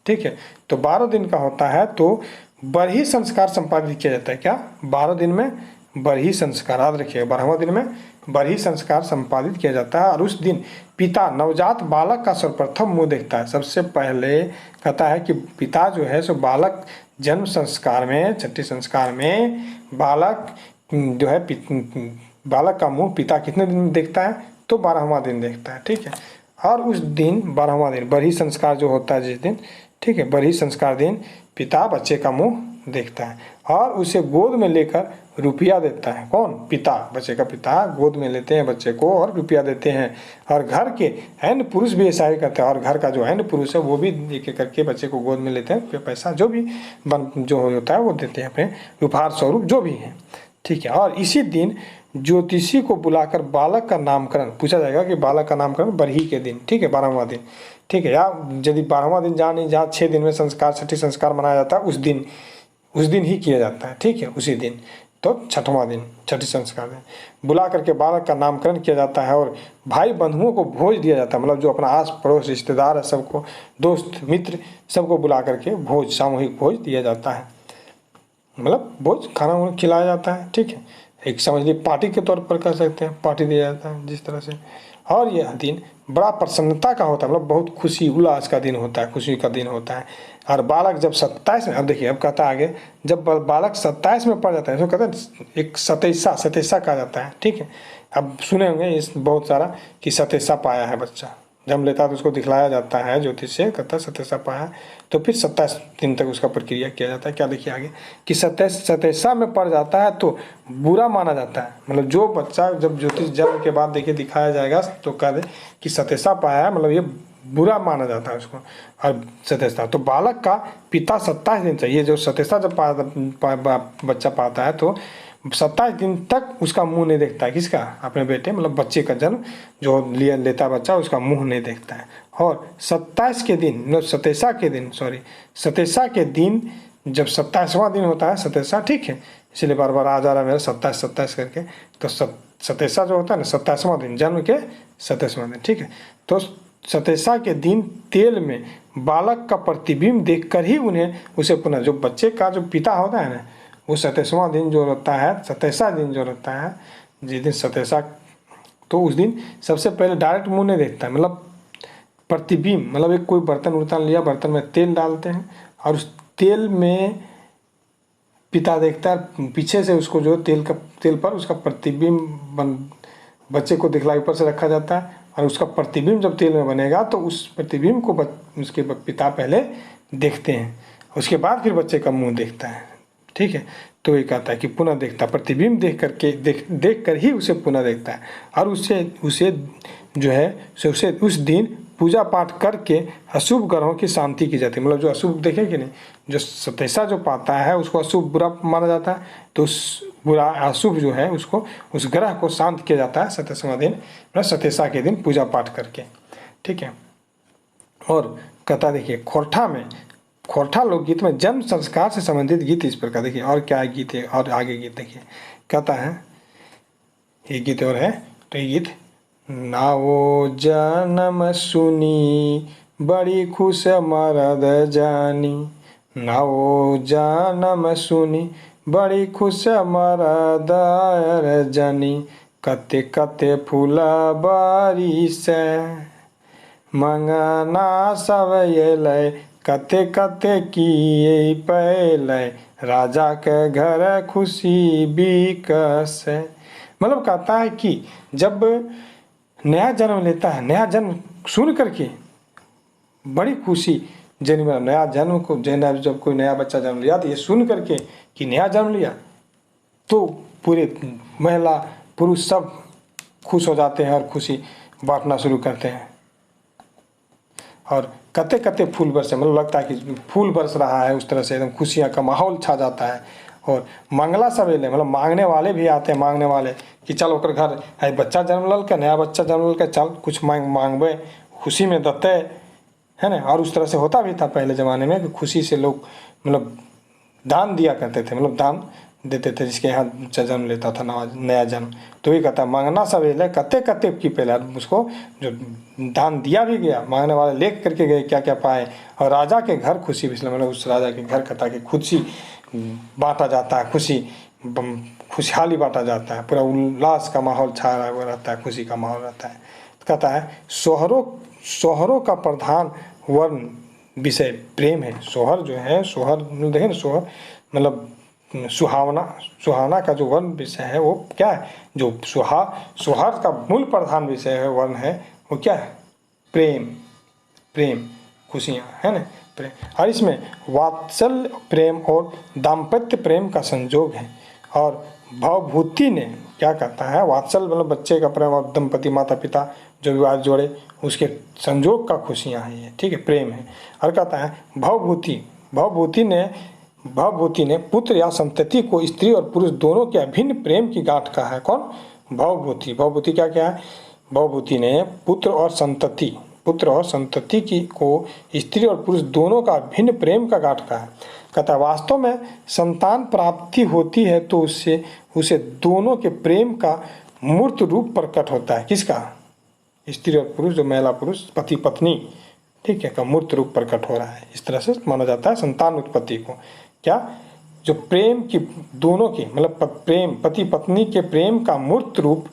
[SPEAKER 1] ठीक है, तो 12 दिन का होता है तो बरही संस्कार संपादित किया जाता है। क्या, 12 दिन में बरही संस्कार, याद रखिएगा, 12वां दिन में बरही संस्कार संपादित किया जाता है। और उस दिन पिता नवजात बालक का सर्वप्रथम मुंह देखता है। सबसे पहले कहता है कि पिता जो है सो बालक जन्म संस्कार में, छठी संस्कार में बालक जो है बालक का मुंह पिता कितने दिन में देखता है, तो 12वां दिन देखता है। ठीक है, और उस दिन 12वां दिन बरही संस्कार जो होता है जिस दिन, ठीक है, बरही संस्कार दिन पिता बच्चे का मुंह देखता है और उसे गोद में लेकर रुपया देता है। कौन, पिता, बच्चे का पिता गोद में लेते हैं बच्चे को और रुपया देते हैं। और घर के अन्य पुरुष भी ऐसा ही करते हैं, और घर का जो अन्य पुरुष है वो भी एक एक करके बच्चे को गोद में लेते हैं, पैसा जो भी जो होता है वो देते हैं, अपने उपहार स्वरूप जो भी है। ठीक है, और इसी दिन ज्योतिषी को बुलाकर बालक का नामकरण पूछा जाएगा कि बालक का नामकरण बरही के दिन, ठीक है, 12वां दिन, ठीक है, या यदि 12वां दिन जहाँ 6 दिन में संस्कार, छठी संस्कार मनाया जाता है उस दिन ही किया जाता है। ठीक है, उसी दिन। तो छठवां दिन, छठी संस्कार दिन बुला करके बालक का नामकरण किया जाता है और भाई बंधुओं को भोज दिया जाता है। मतलब जो अपना आस पड़ोस रिश्तेदार है सबको, दोस्त मित्र सबको बुला करके भोज, सामूहिक भोज दिया जाता है। मतलब भोज खाना वाना खिलाया जाता है, ठीक है। एक समझ लीजिए पार्टी के तौर पर कह सकते हैं, पार्टी दिया जाता है जिस तरह से। और यह दिन बड़ा प्रसन्नता का होता है, मतलब बहुत खुशी उल्लास का दिन होता है, खुशी का दिन होता है। और बालक जब 27 में, अब देखिए अब कहता है आगे, जब बालक 27 में पढ़ जाता है तो कहते हैं एक सतेसा कहा जाता है, ठीक है। अब सुने होंगे इस बहुत सारा कि सतेसा पाया है बच्चा, जन्म लेता है तो उसको दिखलाया जाता है ज्योतिष से, कहता है सतेसा पाया, तो फिर 27 दिन तक उसका प्रक्रिया किया जाता है। क्या देखिए आगे कि सतेसा में पड़ जाता है तो बुरा माना जाता है। मतलब जो बच्चा जब ज्योतिष जन्म के बाद देखिए दिखाया जाएगा तो कह दे कि सतेसा पाया है, मतलब ये बुरा माना जाता है उसको। और सतेसा तो बालक का पिता 27 दिन चाहिए, जो सतेसा जब बच्चा पाता है तो 27 दिन तक उसका मुंह नहीं देखता है, किसका, अपने बेटे, मतलब बच्चे का जन्म जो लेता है बच्चा उसका मुंह नहीं देखता है। और 27 के दिन, मतलब सतेसा के दिन जब 27वां दिन होता है सतेसा, ठीक है, इसलिए बार बार आ जा रहा है मेरा 27 करके। तो सतेसा जो होता है ना 27वां दिन, जन्म के 27वां दिन, ठीक है। तो सतेसा के दिन तेल में बालक का प्रतिबिंब देखकर ही उसे पुनः, जो बच्चे का जो पिता होता है ना, वो 27वां दिन जो रहता है, 27वां दिन जो रहता है, जिस दिन सतेसा, तो उस दिन सबसे पहले डायरेक्ट मुंह नहीं देखता है, मतलब प्रतिबिंब, मतलब एक कोई बर्तन लिया, बर्तन में तेल डालते हैं और उस तेल में पिता देखता है पीछे से, उसको जो तेल पर उसका प्रतिबिंब बच्चे को दिखलाई ऊपर से रखा जाता है और उसका प्रतिबिंब जब तेल में बनेगा तो उस प्रतिबिंब को उसके पिता पहले देखते हैं, उसके बाद फिर बच्चे का मुंह देखता है, ठीक है। तो ये कहता है कि पुनः देखता, प्रतिबिंब देख कर ही उसे पुनः देखता है। और उसे जो है उसे उस दिन पूजा पाठ करके अशुभ ग्रहों की शांति की जाती है। मतलब जो अशुभ देखे कि नहीं, जो सतेसा जो पाता है उसको अशुभ बुरा माना जाता है, तो उस बुरा अशुभ जो है उसको, उस ग्रह को शांत किया जाता है 27वां दिन, मतलब सतेसा के दिन पूजा पाठ करके, ठीक है। और कहता देखिए खोरठा लोकगीत में जन्म संस्कार से संबंधित गीत इस प्रकार, देखिए और क्या गीत है, और आगे गीत देखिए कहता है, ये गीत और है, तो ये गीत, नावो जन्म सुनी बड़ी खुश मरद जानी, नावो जन्म सुनी बड़ी खुश मरद जानी, कते कते फूला बारी से मंगना सब अयलै, कते कते किए पहले राजा के घर खुशी बिकस। मतलब कहता है कि जब नया जन्म लेता है, नया जन्म सुन करके बड़ी खुशी जन्म, नया जन्म को जब कोई नया बच्चा जन्म लिया तो ये सुन करके कि नया जन्म लिया तो पूरे महिला पुरुष सब खुश हो जाते हैं और खुशी बांटना शुरू करते हैं। और कते कते फूल बरसे, मतलब लगता है कि फूल बरस रहा है, उस तरह से एकदम खुशियाँ का माहौल छा जाता है। और मंगला सवेले, मतलब मांगने वाले भी आते हैं, मांगने वाले कि चल ओकर घर है बच्चा जन्म लल के, नया बच्चा जन्म लल के, चल कुछ मांगबे, खुशी में देते है ना। और उस तरह से होता भी था पहले ज़माने में कि खुशी से लोग मतलब दान दिया करते थे, मतलब दान देते थे जिसके यहाँ बच्चा जन्म लेता था नया जन्म। तो ये कहता है मांगना सवेले कते कते की पहले, उसको जो दान दिया भी गया, मांगने वाले लेख करके गए क्या क्या पाए, और राजा के घर खुशी, मतलब उस राजा के घर कहता कि खुशी बांटा जाता है, खुशहाली बांटा जाता है, पूरा उल्लास का माहौल छाया हुआ रहता है, खुशी का माहौल रहता है। कहता है सोहरों का प्रधान वर्ण विषय प्रेम है। सोहर जो है, सोहर देखें ना, सोहर मतलब सुहाना का जो वर्ण विषय है वो क्या है, जो सोहर का मूल प्रधान विषय है, वर्ण है, वो क्या है, प्रेम खुशियाँ है ना, प्रेम। और इसमें वात्सल्य प्रेम और दाम्पत्य प्रेम का संयोग है। और भवभूति ने क्या कहता है, वात्सल्य मतलब बच्चे का प्रेम, और दंपति माता पिता जो विवाह जोड़े उसके संयोग का खुशियाँ हैं ये, ठीक है, प्रेम है। और कहता है भवभूति ने पुत्र या संतति को स्त्री और पुरुष दोनों के अभिन्न प्रेम की गांठ कहा है। कौन, भवभूति क्या क्या है, भवभूति ने पुत्र और संतति, पुत्र और संतति की को स्त्री और पुरुष दोनों का भिन्न प्रेम का गांठ का है। कहता है वास्तव में संतान प्राप्ति होती है तो उससे उसे दोनों के प्रेम का मूर्त रूप प्रकट होता है। किसका? स्त्री और पुरुष, जो महिला पुरुष पति पत्नी, ठीक है, का मूर्त रूप प्रकट हो रहा है। इस तरह से माना जाता है संतान उत्पत्ति को। क्या? जो प्रेम की दोनों की मतलब प्रेम पति पत्नी के प्रेम का मूर्त रूप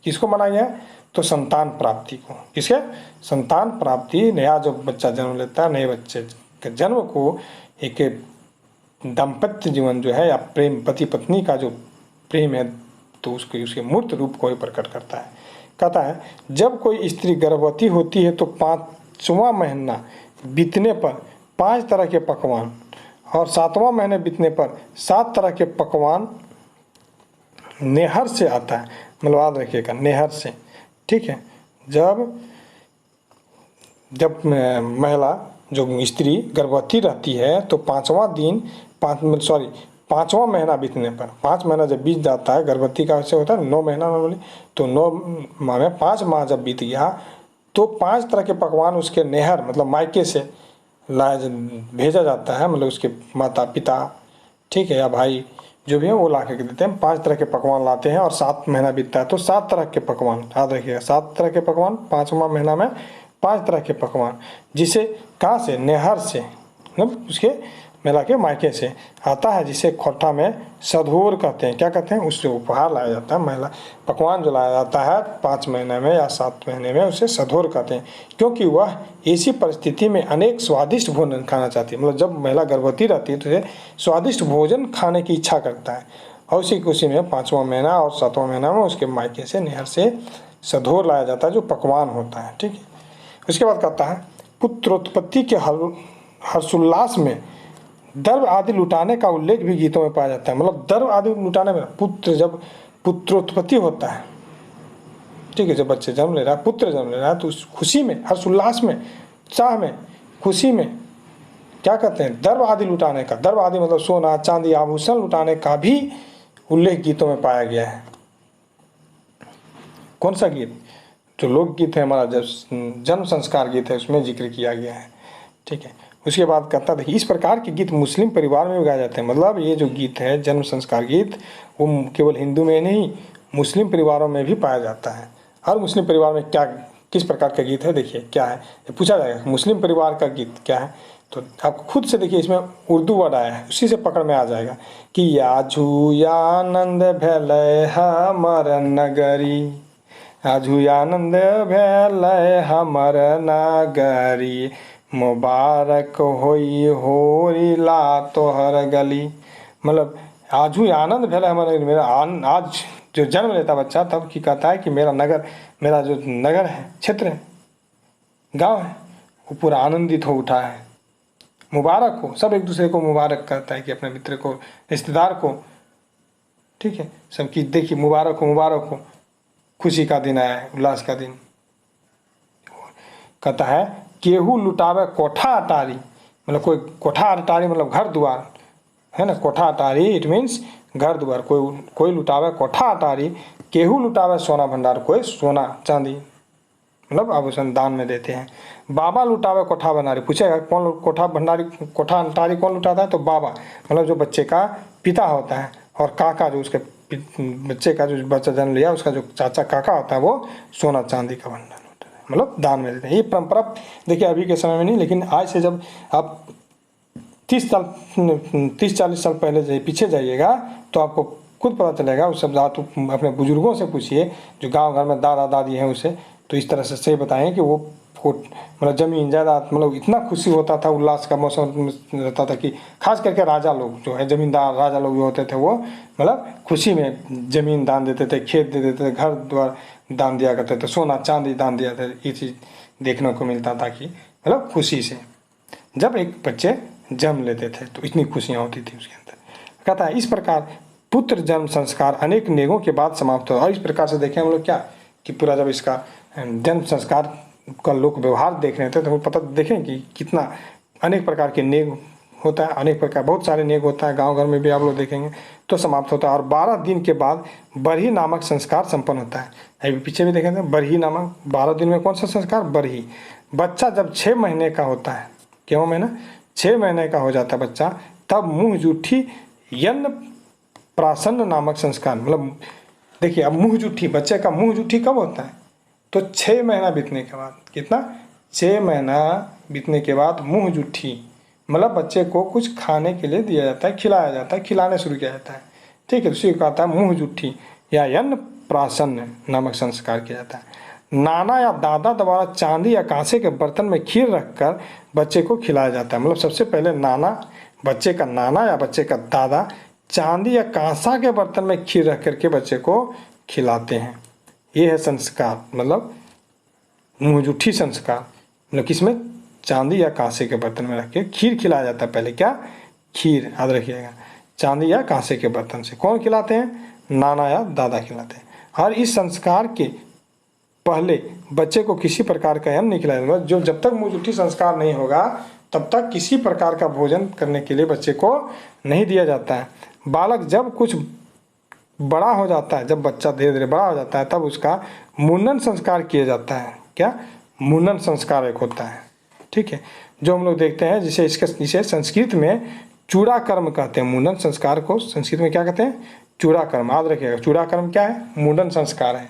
[SPEAKER 1] किसको माना गया है? तो संतान प्राप्ति को। किसके? संतान प्राप्ति। नया जो बच्चा जन्म लेता है, नए बच्चे के जन्म को एक दाम्पत्य जीवन जो है या प्रेम पति पत्नी का जो प्रेम है तो उसको उसके मूर्त रूप को ही प्रकट करता है। कहता है जब कोई स्त्री गर्भवती होती है तो 5वां महीना बीतने पर 5 तरह के पकवान और 7वां महीने बीतने पर 7 तरह के पकवान नेहर से आता है। मतलब याद रखिएगा, नेहर से, ठीक है। जब महिला जो स्त्री गर्भवती रहती है तो 5वां महीना बीतने पर, 5 महीना जब बीत जाता है, गर्भवती का वैसे होता है 9 महीना नॉर्मली, तो 9 माह में 5 माह जब बीत गया तो 5 तरह के पकवान उसके नेहर मतलब मायके से भेजा जाता है। मतलब उसके माता पिता, ठीक है, या भाई जो भी है वो ला के देते हैं। 5 तरह के पकवान लाते हैं और 7 महीना बीतता है तो 7 तरह के पकवान, याद रखिएगा, 7 तरह के पकवान, 5वां महीना में 5 तरह के पकवान, जिसे कहाँ से? नेहर से, मतलब उसके महिला के मायके से आता है, जिसे खोटा में सधोर कहते हैं। क्या कहते हैं? उससे उपहार लाया जाता है। महिला पकवान जो लाया जाता है 5 महीने में या 7 महीने में, उसे सधोर कहते हैं, क्योंकि वह ऐसी परिस्थिति में अनेक स्वादिष्ट भोजन खाना चाहती है। मतलब जब महिला गर्भवती रहती है तो उसे स्वादिष्ट भोजन खाने की इच्छा करता है और उसी में 5वां महीना और 7वां महीना में उसके मायके से नेहर से सधोर लाया जाता है जो पकवान होता है, ठीक है। उसके बाद कहता है पुत्रोत्पत्ति के हर्षोल्लास में द्रव्य आदि लुटाने का उल्लेख भी गीतों में पाया जाता है। मतलब द्रव्य आदि लुटाने में जब पुत्रोत्पत्ति होता है, ठीक है, जब बच्चे जन्म ले रहा है, पुत्र जन्म ले रहा है, तो उस खुशी में, हर्षोल्लास में, उत्साह में, खुशी में क्या कहते हैं? द्रव्य आदि लुटाने का। द्रव्य आदि मतलब सोना चांदी आभूषण लुटाने का भी उल्लेख गीतों में पाया गया है। कौन सा गीत? जो लोकगीत है हमारा, जब जन्म संस्कार गीत है, उसमें जिक्र किया गया है, ठीक है। उसके बाद कहता देखिए इस प्रकार के गीत मुस्लिम परिवार में भी गाए जाते हैं। मतलब ये जो गीत है जन्म संस्कार गीत, वो केवल हिंदू में नहीं मुस्लिम परिवारों में भी पाया जाता है। हर मुस्लिम परिवार में क्या किस प्रकार का गीत है, देखिए क्या है, पूछा जाएगा मुस्लिम परिवार का गीत क्या है, तो आप खुद से देखिए, इसमें उर्दू वर्ड आया है, उसी से पकड़ में आ जाएगा कि याजू आनंद भैलय हमर नगरी, आजू आनंद भैलय हमर नगरी, मुबारक होई होरी ला तोहर गली। मतलब आजू आनंद भैल हमारे, मेरा आज जो जन्म लेता बच्चा तब की कहता है कि मेरा नगर, मेरा जो नगर है, क्षेत्र है, गांव है, वो पूरा आनंदित हो उठा है, मुबारक हो। सब एक दूसरे को मुबारक कहता है कि अपने मित्र को, रिश्तेदार को, ठीक है, सबकी देखिए मुबारक हो, मुबारक हो, खुशी का दिन आया है, उल्लास का दिन। कहता है केहू लुटावे कोठा अटारी, मतलब कोई कोठा अटारी मतलब घर द्वार है ना, कोठा अटारी इट मीन्स घर द्वार। कोई लुटावे कोठा अटारी, केहू लुटावे सोना भंडार, कोई सोना चांदी मतलब आभूषण दान में देते हैं। बाबा लुटावे कोठा भंडारी, पूछेगा कौन कोठा भंडारी, कोठा अटारी कौन लुटाता है, तो बाबा मतलब जो बच्चे का पिता होता है, और काका जो उसके बच्चे का जो बच्चा जन्म लिया उसका जो चाचा काका होता है, वो सोना चांदी का भंडार मतलब दान में देते हैं। ये परंपरा देखिए अभी के समय में नहीं, लेकिन आज से जब आप 30-40 साल पहले पीछे जाइएगा तो आपको खुद पता चलेगा। उस सब आप अपने बुजुर्गों से पूछिए जो गांव घर में दादा दादी हैं उसे, तो इस तरह से बताएं कि वो मतलब जमीन जायदाद, मतलब इतना खुशी होता था, उल्लास का मौसम रहता था कि खास करके राजा लोग जो है, जमींदार राजा लोग जो होते थे, वो मतलब खुशी में जमीन दान देते थे, खेत दे देते थे, घर द्वार दान दिया करते थे, सोना चांदी दान दिया था। ये चीज़ देखने को मिलता था कि मतलब खुशी से जब एक बच्चे जन्म लेते थे तो इतनी खुशियाँ होती थी उसके अंदर। कहता है इस प्रकार पुत्र जन्म संस्कार अनेक नेगों के बाद समाप्त हुआ। और इस प्रकार से देखें हम लोग क्या कि पूरा जब इसका जन्म संस्कार का लोक व्यवहार देख रहे थे तो पता देखें कि कितना अनेक प्रकार के नेग होता है, अनेक प्रकार बहुत सारे नेग होता है, गांव घर में भी आप लोग देखेंगे, तो समाप्त होता है। और 12 दिन के बाद बरही नामक संस्कार संपन्न होता है। अभी पीछे भी देखेंगे बरही नामक 12 दिन में कौन सा संस्कार, बरही। बच्चा जब 6 महीने का होता है, क्यों महीना 6 महीने का हो जाता है बच्चा, तब मुँह जूठी यन्न प्राशन नामक संस्कार, मतलब देखिए अब मुँह जूठी, बच्चे का मुँह जूठी कब होता है, तो 6 महीना बीतने के बाद। कितना, 6 महीना बीतने के बाद मुँह जूठी, मतलब बच्चे को कुछ खाने के लिए दिया जाता है, खिलाया जाता है, खिलाने शुरू किया जाता है, ठीक है। उसी को कहता है मुँह जूठी या यन्न प्राशन नामक संस्कार किया जाता है। नाना या दादा द्वारा चांदी या कांसे के बर्तन में खीर रखकर बच्चे को खिलाया जाता है। मतलब सबसे पहले नाना, बच्चे का नाना या बच्चे का दादा चांदी या कांसा के बर्तन में खीर रख करके बच्चे को खिलाते हैं। ये है संस्कार, मतलब मुँह जूठी संस्कार, मतलब किसमें, चांदी या कांसे के बर्तन में रख के खीर खिलाया जाता है। पहले क्या, खीर, याद रखिएगा, चांदी या कांसे के बर्तन से। कौन खिलाते हैं, नाना या दादा खिलाते हैं। और इस संस्कार के पहले बच्चे को किसी प्रकार का अन्न नहीं खिलाया जाता। जो जब तक मुँह जूठी संस्कार नहीं होगा तब तक किसी प्रकार का भोजन करने के लिए बच्चे को नहीं दिया जाता है। बालक जब कुछ बड़ा हो जाता है, जब बच्चा धीरे धीरे बड़ा हो जाता है, तब उसका मुंडन संस्कार किया जाता है। क्या, मुंडन संस्कार एक होता है, ठीक है, जो हम लोग देखते हैं, जिसे संस्कृत में चूड़ा कर्म कहते हैं। मुंडन संस्कार को संस्कृत में क्या कहते हैं, चूड़ा कर्म। याद रखिएगा, चूड़ा कर्म क्या है, मुंडन संस्कार है,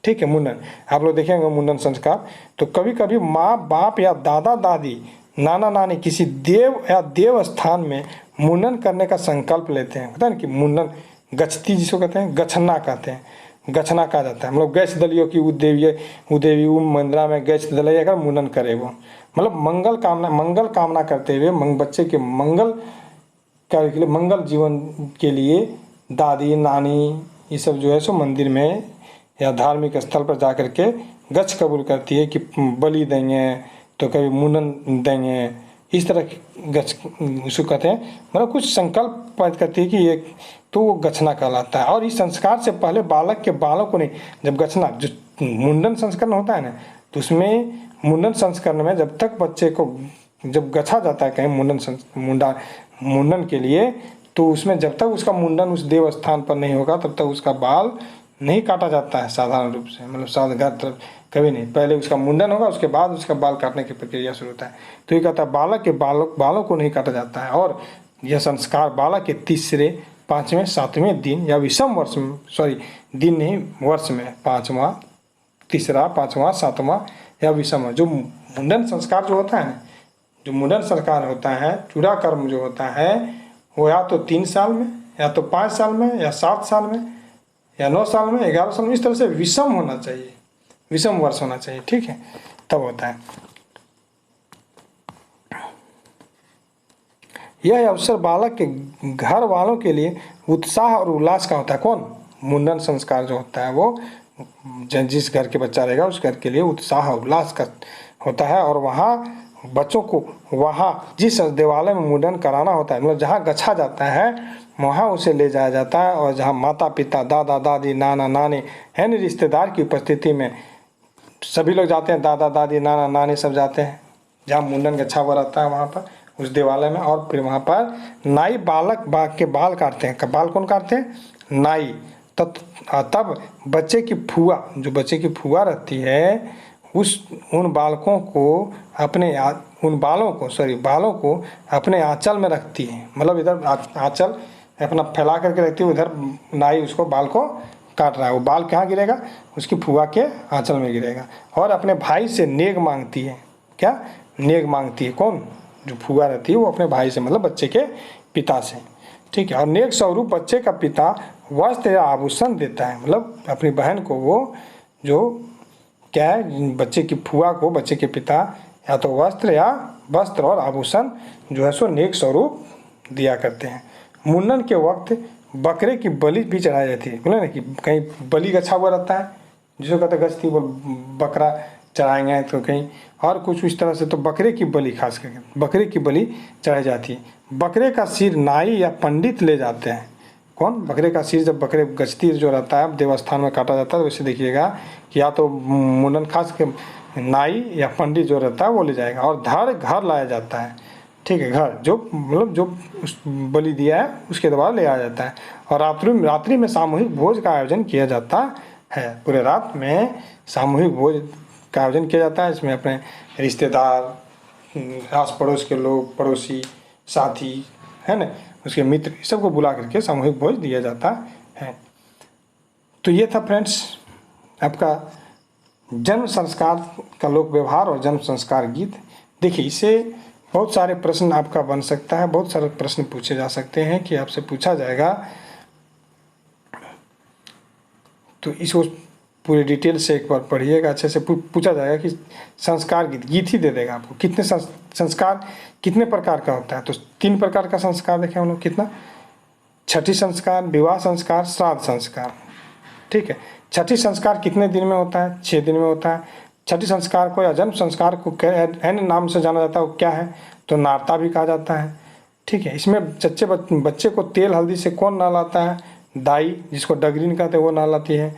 [SPEAKER 1] ठीक है। मुंडन आप लोग देखेंगे, मुंडन संस्कार। तो कभी कभी माँ बाप या दादा दादी, नाना नानी किसी देव या देव स्थान में मुंडन करने का संकल्प लेते हैं। पता है कि मुंडन, गच्छती जिसको कहते हैं, गछना कहते हैं, गछना कहा जाता है। हम लोग गैस दलियों की उदेवी मंदिरा में गैस दलिया अगर मुंडन करे, वो मतलब मंगल कामना करते हुए बच्चे के मंगल कार्य के लिए, मंगल जीवन के लिए दादी नानी ये सब जो है सो मंदिर में या धार्मिक स्थल पर जा कर के गच्छ कबूल करती है कि बलि देंगे, तो कभी मुंडन देंगे, इस तरह गच्छ उसको कहते हैं। मतलब कुछ संकल्प करती है कि ये, तो वो गछना कहलाता है। और इस संस्कार से पहले बालक के बालों को नहीं, जब गछना जो मुंडन संस्करण होता है ना, तो उसमें मुंडन संस्करण में जब तक बच्चे को जब गछा जाता है कहीं मुंडन के लिए, तो उसमें जब तक उसका मुंडन उस देव स्थान पर नहीं होगा तब तक उसका बाल नहीं काटा जाता है साधारण रूप से, मतलब साधारण कभी नहीं। पहले उसका मुंडन होगा, उसके बाद उसका बाल काटने की प्रक्रिया शुरू होता है। तो ये कहता है बालक के बालों को नहीं काटा जाता है। और यह संस्कार बालक के तीसरे, 5वें, 7वें दिन या विषम वर्ष में, दिन नहीं वर्ष में, 5वां, तीसरा, 5वां, 7वां या विषम, जो मुंडन संस्कार जो होता है ना, जो मुंडन संस्कार होता है, चूड़ा कर्म जो होता है, वो या तो 3 साल में, या तो 5 साल में, या 7 साल में, या 9 साल में, 11 साल में, इस तरह से विषम होना चाहिए, विषम वर्ष होना चाहिए, ठीक है, तब होता है। यह अवसर बालक के घर वालों के लिए उत्साह और उल्लास का होता है। कौन, मुंडन संस्कार जो होता है वो जिस घर के बच्चा रहेगा उस घर के लिए उत्साह और उल्लास का होता है। और वहाँ बच्चों को, वहाँ जिस देवालय में मुंडन कराना होता है, मतलब जहाँ गछा जाता है वहाँ उसे ले जाया जाता है। और जहाँ माता पिता, दादा दादी, नाना नानी यानी रिश्तेदार की उपस्थिति में सभी लोग जाते हैं, दादा दादी, नाना नानी सब जाते हैं जहाँ मुंडन गछा हुआ रहता है वहाँ पर, उस देवालय में। और फिर वहाँ पर नाई बालक के बाल काटते हैं। बाल कौन काटते हैं, नाई। तब बच्चे की फुआ, जो बच्चे की फुआ रहती है, उन बालों को अपने आंचल में रखती है। मतलब इधर आंचल अपना फैला करके रखती है, उधर नाई उसको बाल को काट रहा है, वो बाल कहाँ गिरेगा, उसकी फुआ के आंचल में गिरेगा। और अपने भाई से नेग मांगती है। क्या, नेग मांगती है, कौन, जो फुआ रहती है वो अपने भाई से, मतलब बच्चे के पिता से, ठीक है। और नेक स्वरूप बच्चे का पिता वस्त्र या आभूषण देता है। मतलब अपनी बहन को वो जो क्या है, बच्चे की फुआ को बच्चे के पिता या तो वस्त्र और आभूषण जो है सो नेक स्वरूप दिया करते हैं। मुंडन के वक्त बकरे की बलि भी चढ़ाई जाती है। बोले ना कि कहीं बलि गछा हुआ रहता है, जिसको कहते हैं गछती, वो बकरा चढ़ाएंगे, तो कहीं और कुछ इस तरह से, तो बकरे की बलि, खास करके बकरे की बलि चढ़ाई जाती है। बकरे का सिर नाई या पंडित ले जाते हैं। कौन, बकरे का सिर जब बकरे गछती जो रहता है देवस्थान में काटा जाता है, तो वैसे देखिएगा कि या तो मुंडन खास के नाई या पंडित जो रहता है वो ले जाएगा। और धड़ घर लाया जाता है। ठीक है, घर जो मतलब जो उस बलि दिया है उसके द्वारा ले आया जाता है। और रात्रि में सामूहिक भोज का आयोजन किया जाता है। पूरे रात में सामूहिक भोज का आयोजन किया जाता है। इसमें अपने रिश्तेदार, आस पड़ोस के लोग, पड़ोसी, साथी, है ना, उसके मित्र, सबको बुला करके सामूहिक भोज दिया जाता है। तो ये था फ्रेंड्स आपका जन्म संस्कार का लोक व्यवहार और जन्म संस्कार गीत। देखिए, इससे बहुत सारे प्रश्न आपका बन सकता है, बहुत सारे प्रश्न पूछे जा सकते हैं कि आपसे पूछा जाएगा, तो इसको पूरे डिटेल से एक बार पढ़िएगा, अच्छे से पूछा जाएगा कि संस्कार गीत ही दे देगा आपको। कितने संस्कार कितने प्रकार का होता है, तो 3 प्रकार का संस्कार देखें हम लोग। कितना? छठी संस्कार, विवाह संस्कार, श्राद्ध संस्कार। ठीक है, छठी संस्कार कितने दिन में होता है? 6 दिन में होता है। छठी संस्कार को या जन्म संस्कार को अन्य नाम से जाना जाता है, वो क्या है? तो नारता भी कहा जाता है। ठीक है, इसमें बच्चे को तेल हल्दी से कौन नहलाता है? दाई, जिसको डगरीन कहते हैं, वो नहलाती है।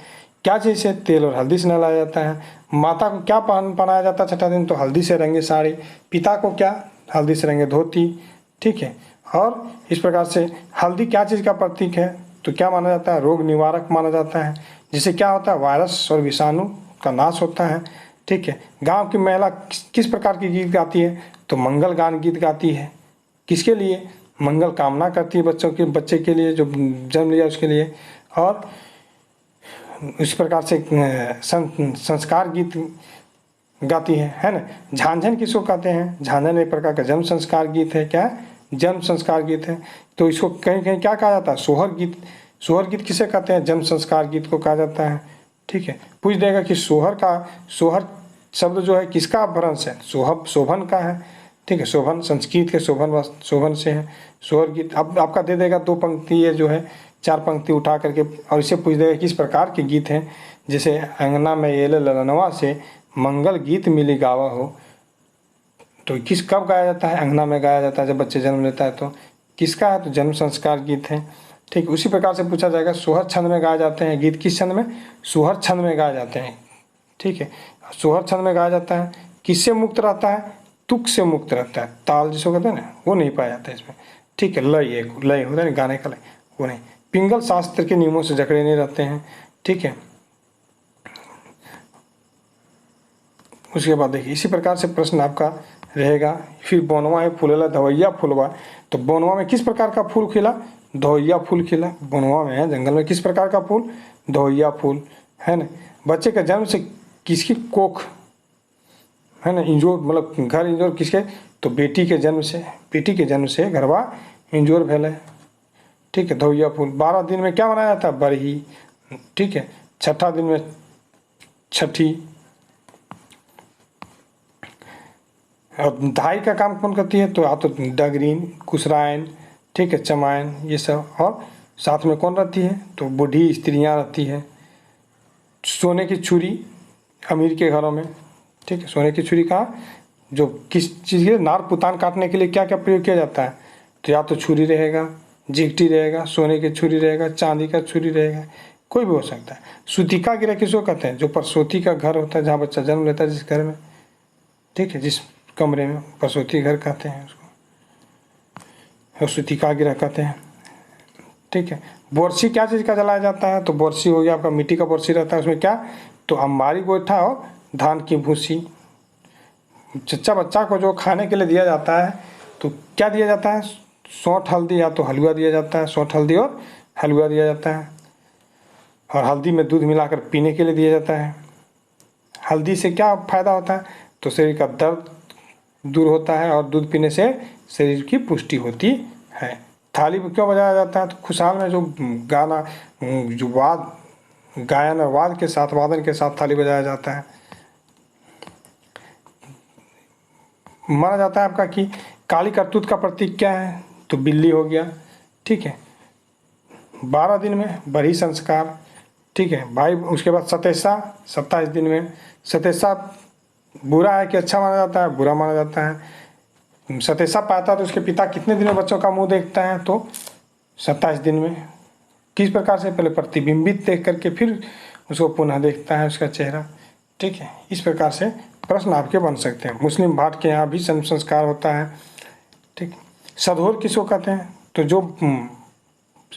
[SPEAKER 1] क्या चीज़ से? तेल और हल्दी से नहलाया जाता है। माता को क्या पहनाया जाता है छठा दिन? तो हल्दी से रंगे साड़ी। पिता को क्या? हल्दी से रंगे धोती। ठीक है, और इस प्रकार से हल्दी क्या चीज़ का प्रतीक है? तो क्या माना जाता है? रोग निवारक माना जाता है, जिससे क्या होता है? वायरस और विषाणु का नाश होता है। ठीक है, गांव की महिला किस प्रकार की गीत गाती है? तो मंगल गान गीत गाती है। किसके लिए? मंगल कामना करती है बच्चे के लिए जो जन्म लिया उसके लिए। और इस प्रकार से संस्कार गीत गाती है ना। झांझन किसको कहते हैं? झांझन एक प्रकार का जन्म संस्कार गीत है। क्या? जन्म संस्कार गीत है। तो इसको कहीं कहीं क्या कहा जाता है? सोहर गीत। सोहर गीत किसे कहते हैं? जन्म संस्कार गीत को कहा जाता है। ठीक है, पूछ देगा कि सोहर शब्द जो है किसका अपभ्रंश है? शोभन का है। ठीक है, शोभन संस्कृत के शोभन से है सोहर गीत। अब आपका दे देगा 2 पंक्ति, ये जो है 4 पंक्ति उठा करके, और इसे पूछ देगा किस प्रकार के गीत हैं। जैसे अंगना में येले ललनवा से मंगल गीत मिली गावा हो। तो कब गाया जाता है? अंगना में गाया जाता है, जब बच्चे जन्म लेता है। तो किसका है? तो जन्म संस्कार गीत है। ठीक, उसी प्रकार से पूछा जाएगा सोहर छंद में गाए जाते हैं गीत। किस छंद में? सोहर छंद में गाए जाते हैं। ठीक है, सोहर छंद में गाया जाता है। किससे मुक्त रहता है? तुक से मुक्त रहता है। ताल जिसको कहते हैं ना, वो नहीं पाया जाता है इसमें। ठीक है, लय होता है ना, गाने का लय, वो नहीं। पिंगल शास्त्र के नियमों से जकड़े नहीं रहते हैं। ठीक है, उसके बाद देखिए इसी प्रकार से प्रश्न आपका रहेगा। फिर बोनवा है फूलेला धवैया फूलवा। तो बोनवा में किस प्रकार का फूल खिला? धवैया फूल खिला। बोनवा में है जंगल में किस प्रकार का फूल? धवैया फूल, है ना। बच्चे के जन्म से किसकी कोख, है ना, इंजोर, मतलब घर इंजोर किसके? तो बेटी के जन्म से घरवा इंजोर भेले। ठीक है, धवैया फूल। 12 दिन में क्या मनाया जाता है? बरही। ठीक है, छठा दिन में छठी। और धाई का काम कौन करती है? तो या तो डगरीन, कुसराइन, ठीक है, चमाइन, ये सब। और साथ में कौन रहती है? तो बूढ़ी स्त्रियां रहती है। सोने की छुरी अमीर के घरों में। ठीक है, सोने की छुरी का जो किस चीज़ के? नार पुतान काटने के लिए क्या क्या प्रयोग किया जाता है? तो या तो छुरी रहेगा, जिगटी रहेगा, सोने की छुरी रहेगा, चांदी का छुरी रहेगा, कोई भी हो सकता है। सूतिका गिरह किसको कहते हैं? जो प्रसूति का घर होता है, जहाँ बच्चा जन्म लेता है, जिस घर में, ठीक है, जिस कमरे में, प्रसूति घर कहते हैं उसको, और सूतिका गिरह कहते हैं। ठीक है, बोरसी क्या चीज़ का जलाया जाता है? तो बोरसी हो गया आपका मिट्टी का बोरसी रहता है, उसमें क्या? तो अंबारी गोईठा और धान की भूसी। बच्चा को जो खाने के लिए दिया जाता है, तो क्या दिया जाता है? सौंठ हल्दी या तो हलवा दिया जाता है। सौंठ हल्दी और हलवा दिया जाता है। और हल्दी में दूध मिलाकर पीने के लिए दिया जाता है। हल्दी से क्या फ़ायदा होता है? तो शरीर का दर्द दूर होता है, और दूध पीने से शरीर की पुष्टि होती है। थाली में क्यों बजाया जाता है? तो खुशहाल में जो गाना, जो गायन और वादन के साथ थाली बजाया जाता है। माना जाता है आपका कि काली करतूत का प्रतीक क्या है? तो बिल्ली हो गया। ठीक है, 12 दिन में बरही संस्कार। ठीक है भाई, उसके बाद सतेसा 27 दिन में। सतेसा बुरा है कि अच्छा माना जाता है? बुरा माना जाता है। सतेसा पाता है तो उसके पिता कितने दिन में बच्चों का मुंह देखता है? तो 27 दिन में। किस प्रकार से? पहले प्रतिबिंबित देख करके फिर उसको पुनः देखता है उसका चेहरा। ठीक है, इस प्रकार से प्रश्न आपके बन सकते हैं। मुस्लिम भाट के यहाँ भी संस्कार होता है। ठीक। सधोर किसको कहते हैं? तो जो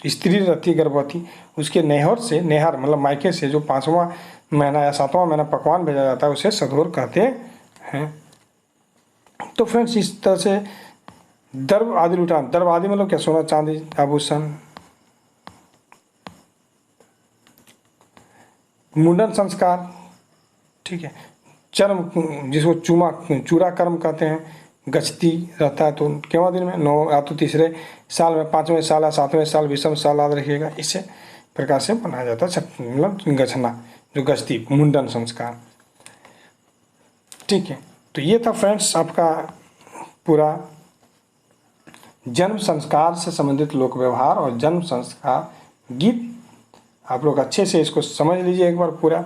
[SPEAKER 1] स्त्री रहती है गर्भवती, उसके नैहर से, नैहर मतलब मायके से जो 5वां महीना या 7वां महीना पकवान भेजा जाता है उसे सधोर कहते हैं। तो फ्रेंड्स इस तरह से द्रव्य आदि लुटान, द्रव्य आदि मतलब क्या? सोना चांदी आभूषण। मुंडन संस्कार, ठीक है। चर्म जिसको चूड़ा कर्म कहते हैं, गचती रहता है तो केवल दिन में 9 या तो तीसरे साल में, 5वें साल या 7वें साल, विषम साल याद रखिएगा। इसे प्रकार से बनाया जाता है मतलब गछना, जो गचती, मुंडन संस्कार, ठीक है। तो ये था फ्रेंड्स आपका पूरा जन्म संस्कार से संबंधित लोक व्यवहार और जन्म संस्कार गीत। आप लोग अच्छे से इसको समझ लीजिए एक बार, पूरा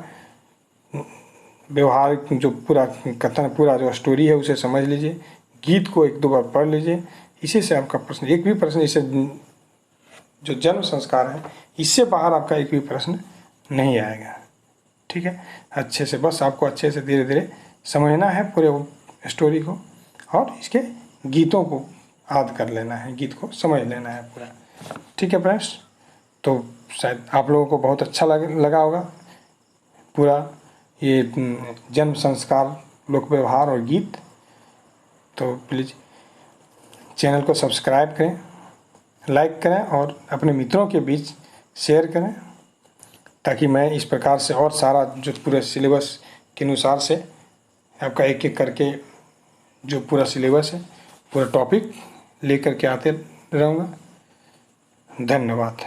[SPEAKER 1] व्यवहार जो पूरा कथन, पूरा जो स्टोरी है उसे समझ लीजिए, गीत को 1-2 बार पढ़ लीजिए। इसी से आपका प्रश्न, एक भी प्रश्न इसे जो जन्म संस्कार है इससे बाहर आपका एक भी प्रश्न नहीं आएगा, ठीक है। अच्छे से, बस आपको अच्छे से धीरे धीरे समझना है पूरे स्टोरी को और इसके गीतों को याद कर लेना है, गीत को समझ लेना है पूरा, ठीक है फ्रेंड्स। तो शायद आप लोगों को बहुत अच्छा लगा होगा पूरा ये जन्म संस्कार, लोक व्यवहार और गीत। तो प्लीज़ चैनल को सब्सक्राइब करें, लाइक करें और अपने मित्रों के बीच शेयर करें, ताकि मैं इस प्रकार से और सारा जो पूरे सिलेबस के अनुसार से आपका एक एक करके जो पूरा सिलेबस है, पूरा टॉपिक लेकर के आते रहूँगा। धन्यवाद।